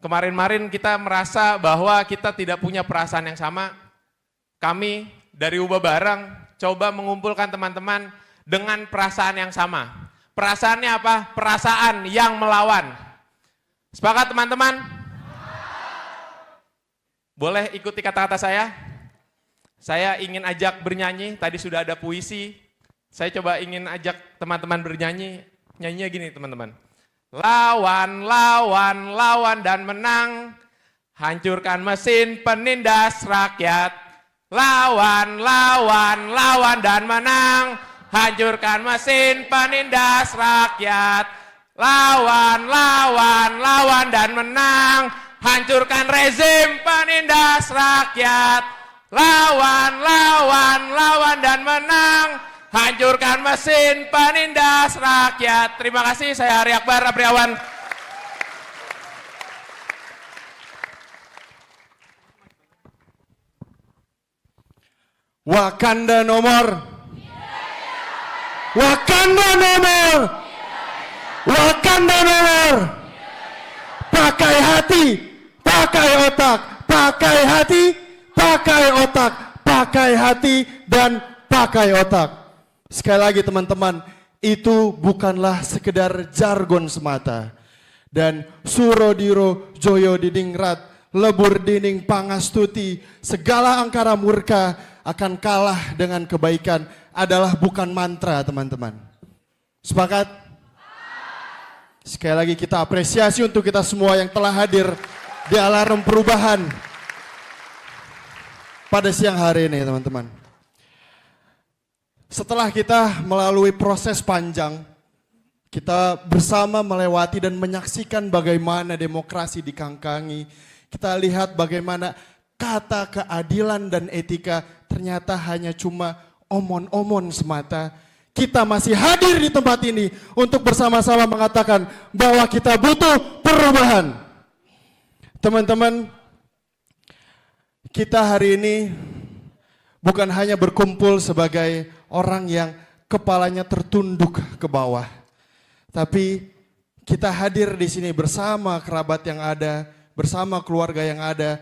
kemarin-marin kita merasa bahwa kita tidak punya perasaan yang sama. Kami dari Ubah Bareng coba mengumpulkan teman-teman dengan perasaan yang sama. Perasaannya apa? Perasaan yang melawan. Sepakat teman-teman? Boleh ikuti kata-kata saya? Saya ingin ajak bernyanyi, tadi sudah ada puisi. Saya coba ingin ajak teman-teman bernyanyi. Nyanyinya gini teman-teman. Lawan, lawan, lawan dan menang. Hancurkan mesin penindas rakyat. Lawan, lawan, lawan dan menang. Hancurkan mesin penindas rakyat. Lawan, lawan, lawan dan menang. Hancurkan rezim penindas rakyat. Lawan, lawan, lawan dan menang. Hancurkan mesin penindas rakyat. Terima kasih, saya Hari Akbar Apriawan. Wakanda nomor. Wakanda nomor. Wakanda nomor. Pakai hati, pakai otak, pakai hati, pakai otak, pakai hati, dan pakai otak. Sekali lagi teman-teman, itu bukanlah sekedar jargon semata. Dan Surodiro Joyo Didingrat, lebur dining pangastuti, segala angkara murka akan kalah dengan kebaikan adalah bukan mantra teman-teman. Sepakat? Sekali lagi kita apresiasi untuk kita semua yang telah hadir di Alarm Perubahan pada siang hari ini teman-teman. Setelah kita melalui proses panjang, kita bersama melewati dan menyaksikan bagaimana demokrasi dikangkangi. Kita lihat bagaimana kata keadilan dan etika ternyata hanya cuma omon-omon semata. Kita masih hadir di tempat ini untuk bersama-sama mengatakan bahwa kita butuh perubahan. Teman-teman, kita hari ini bukan hanya berkumpul sebagai orang yang kepalanya tertunduk ke bawah, tapi kita hadir di sini bersama kerabat yang ada, bersama keluarga yang ada,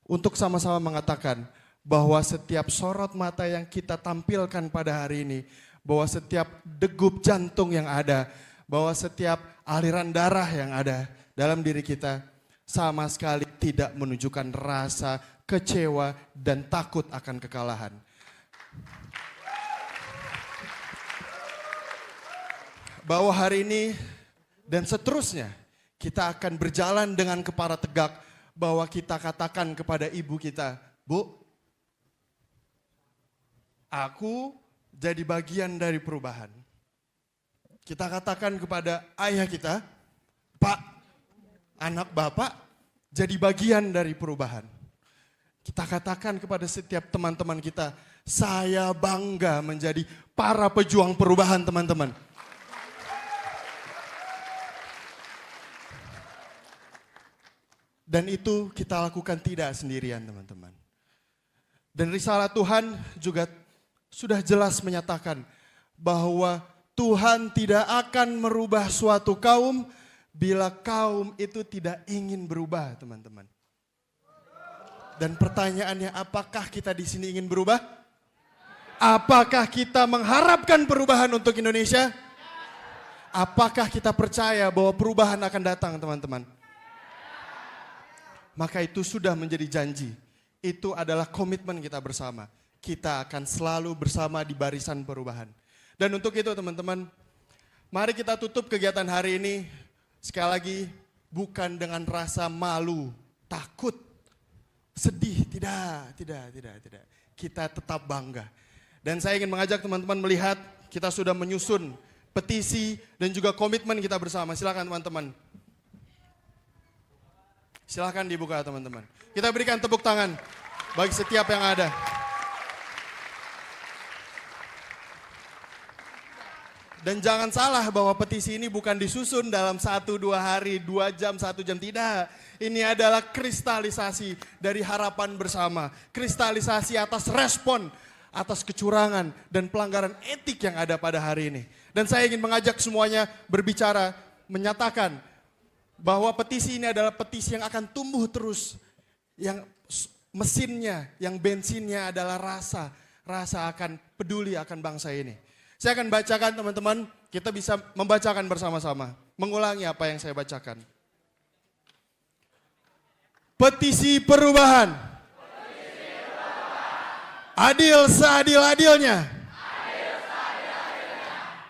untuk sama-sama mengatakan bahwa setiap sorot mata yang kita tampilkan pada hari ini, bahwa setiap degup jantung yang ada, bahwa setiap aliran darah yang ada dalam diri kita sama sekali tidak menunjukkan rasa kecewa dan takut akan kekalahan. Bahwa hari ini dan seterusnya kita akan berjalan dengan kepala tegak, bahwa kita katakan kepada ibu kita, Bu, aku jadi bagian dari perubahan. Kita katakan kepada ayah kita, Pak, anak Bapak jadi bagian dari perubahan. Kita katakan kepada setiap teman-teman kita, saya bangga menjadi para pejuang perubahan teman-teman. Dan itu kita lakukan tidak sendirian teman-teman. Dan risalah Tuhan juga sudah jelas menyatakan bahwa Tuhan tidak akan merubah suatu kaum bila kaum itu tidak ingin berubah teman-teman. Dan pertanyaannya, apakah kita di sini ingin berubah? Apakah kita mengharapkan perubahan untuk Indonesia? Apakah kita percaya bahwa perubahan akan datang teman-teman? Maka itu sudah menjadi janji. Itu adalah komitmen kita bersama. Kita akan selalu bersama di barisan perubahan. Dan untuk itu teman-teman, mari kita tutup kegiatan hari ini. Sekali lagi, bukan dengan rasa malu, takut, sedih. Tidak. Kita tetap bangga. Dan saya ingin mengajak teman-teman melihat, kita sudah menyusun petisi dan juga komitmen kita bersama. Silakan teman-teman. Silahkan dibuka teman-teman. Kita berikan tepuk tangan bagi setiap yang ada. Dan jangan salah bahwa petisi ini bukan disusun dalam 1-2 hari, 2 jam, 1 jam. Tidak. Ini adalah kristalisasi dari harapan bersama. Kristalisasi atas respon, atas kecurangan dan pelanggaran etik yang ada pada hari ini. Dan saya ingin mengajak semuanya berbicara, menyatakan bahwa petisi ini adalah petisi yang akan tumbuh terus, yang mesinnya, yang bensinnya adalah rasa akan peduli akan bangsa ini. Saya akan bacakan teman-teman, kita bisa membacakan bersama-sama, mengulangi apa yang saya bacakan. Petisi perubahan, adil seadil-adilnya,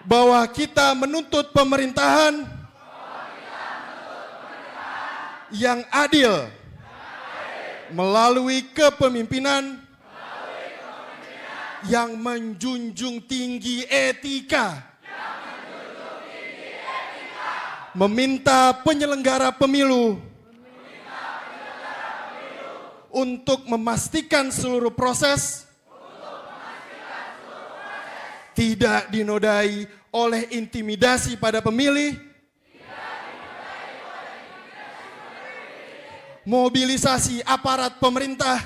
bahwa kita menuntut pemerintahan yang adil melalui kepemimpinan yang menjunjung tinggi etika, meminta penyelenggara pemilu untuk memastikan seluruh proses tidak dinodai oleh intimidasi pada pemilih, mobilisasi aparat pemerintah,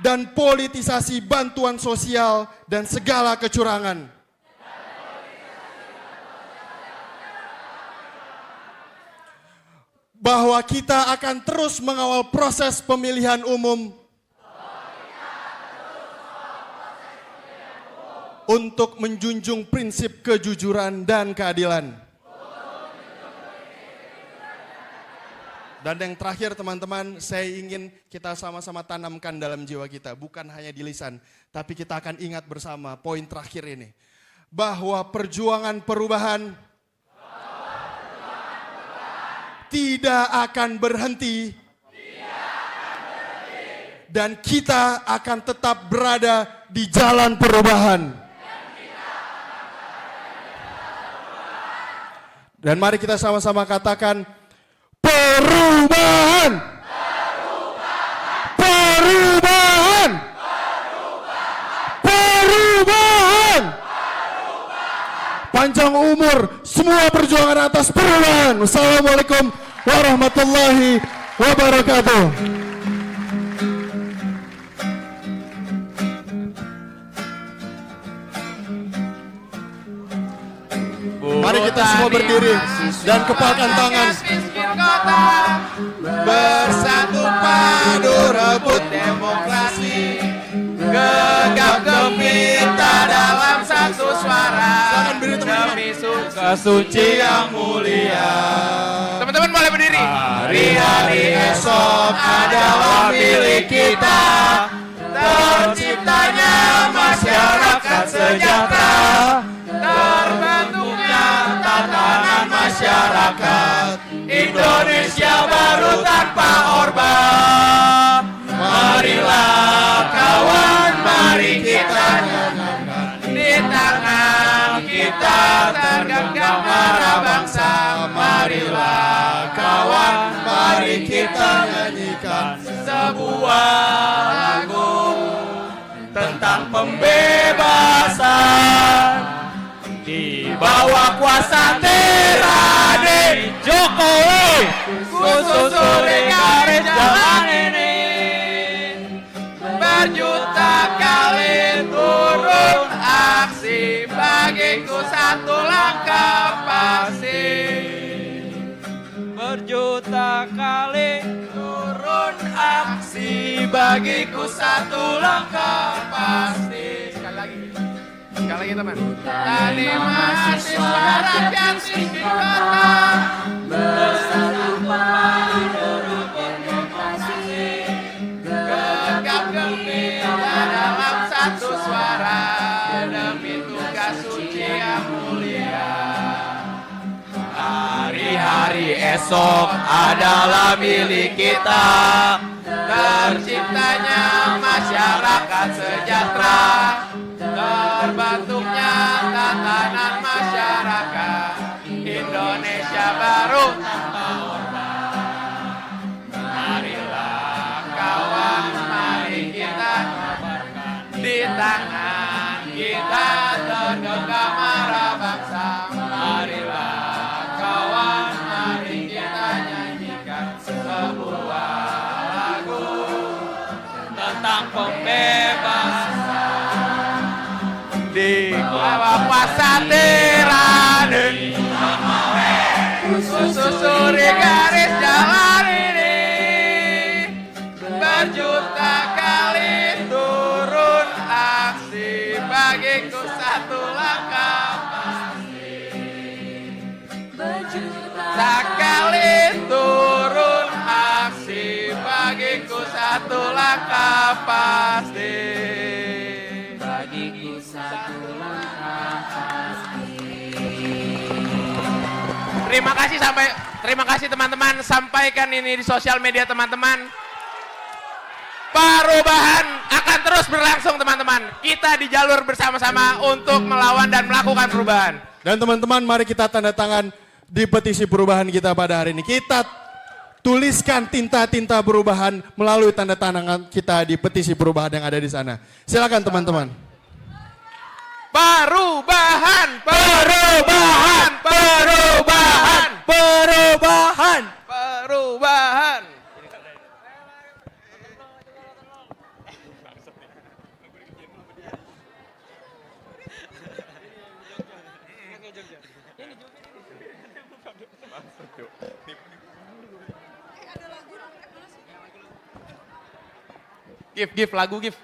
dan politisasi bantuan sosial dan segala kecurangan. Bahwa kita akan terus mengawal proses pemilihan umum untuk menjunjung prinsip kejujuran dan keadilan. Dan yang terakhir teman-teman, saya ingin kita sama-sama tanamkan dalam jiwa kita, bukan hanya di lisan, tapi kita akan ingat bersama poin terakhir ini. Bahwa perjuangan perubahan tidak akan berhenti, dan kita akan tetap berada di jalan perubahan. Dan mari kita sama-sama katakan, perubahan, perubahan, perubahan, panjang umur semua perjuangan atas perubahan. Wassalamualaikum warahmatullahi wabarakatuh. Mari kita semua berdiri dan kepalkan tangan. Bersatu padu rebut demokrasi, gegap gempita dalam satu suara, demi suka suci yang mulia. Teman-teman boleh berdiri. Hari-hari esok adalah milik kita, terciptanya masyarakat sejahtera, terbentuknya tatanan masyarakat Indonesia baru tanpa Orba. Marilah kawan, mari kita nyanyikan, di tangan kita tergenggam marah bangsa. Marilah kawan, mari kita nyanyikan sebuah lagu tentang pembebasan di bawah kuasa Terade Jokowi. Susuri garis jalan ini, berjuta kali turun aksi, bagiku satu langkah pasti. Berjuta kali turun aksi, bagiku satu langkah pasti. Sekali lagi teman. Tadi mahasiswa rakyat sipil kota, bersatu padu rukun demokrasi, gegap gempita dalam satu suara, demi tugas suci yang mulia. Hari-hari esok adalah milik kita, terciptanya masyarakat sejahtera, terbentuknya tatanan masyarakat Indonesia baru tanpa Orba. Marilah kawan, mari kita di tangan kita tergenggam marah bangsa. Marilah kawan, mari kita nyanyikan sebuah lagu tentang pembebasan di bawah kuasa Terade Telusuri garis jalan ini, berjuta kali turun aksi, bagiku satu langkah pasti. Berjuta kali turun aksi, bagiku satu langkah pasti. Bagiku satu langkah pasti. Terima kasih teman-teman, sampaikan ini di sosial media teman-teman. Perubahan akan terus berlangsung teman-teman. Kita di jalur bersama-sama untuk melawan dan melakukan perubahan. Dan teman-teman, mari kita tanda tangan di petisi perubahan kita pada hari ini. Kita tuliskan tinta-tinta perubahan melalui tanda tangan kita di petisi perubahan yang ada di sana. Silakan teman-teman. Perubahan, perubahan, perubahan, perubahan, perubahan. Give lagu give.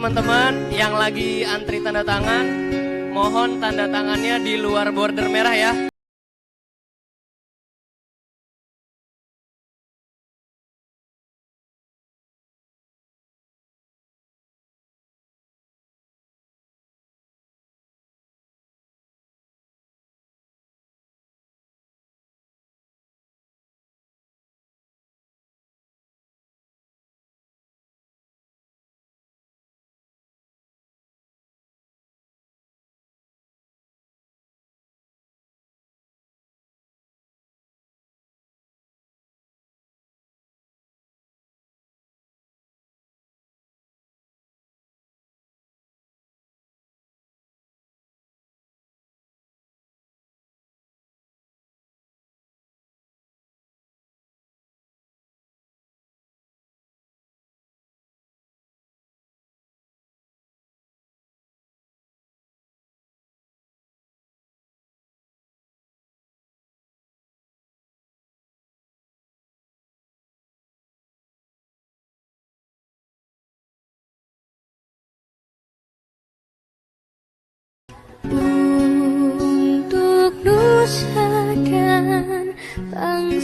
teman-teman yang lagi antri tanda tangan, mohon tanda tangannya di luar border merah ya. Untuk nusa dan bangsa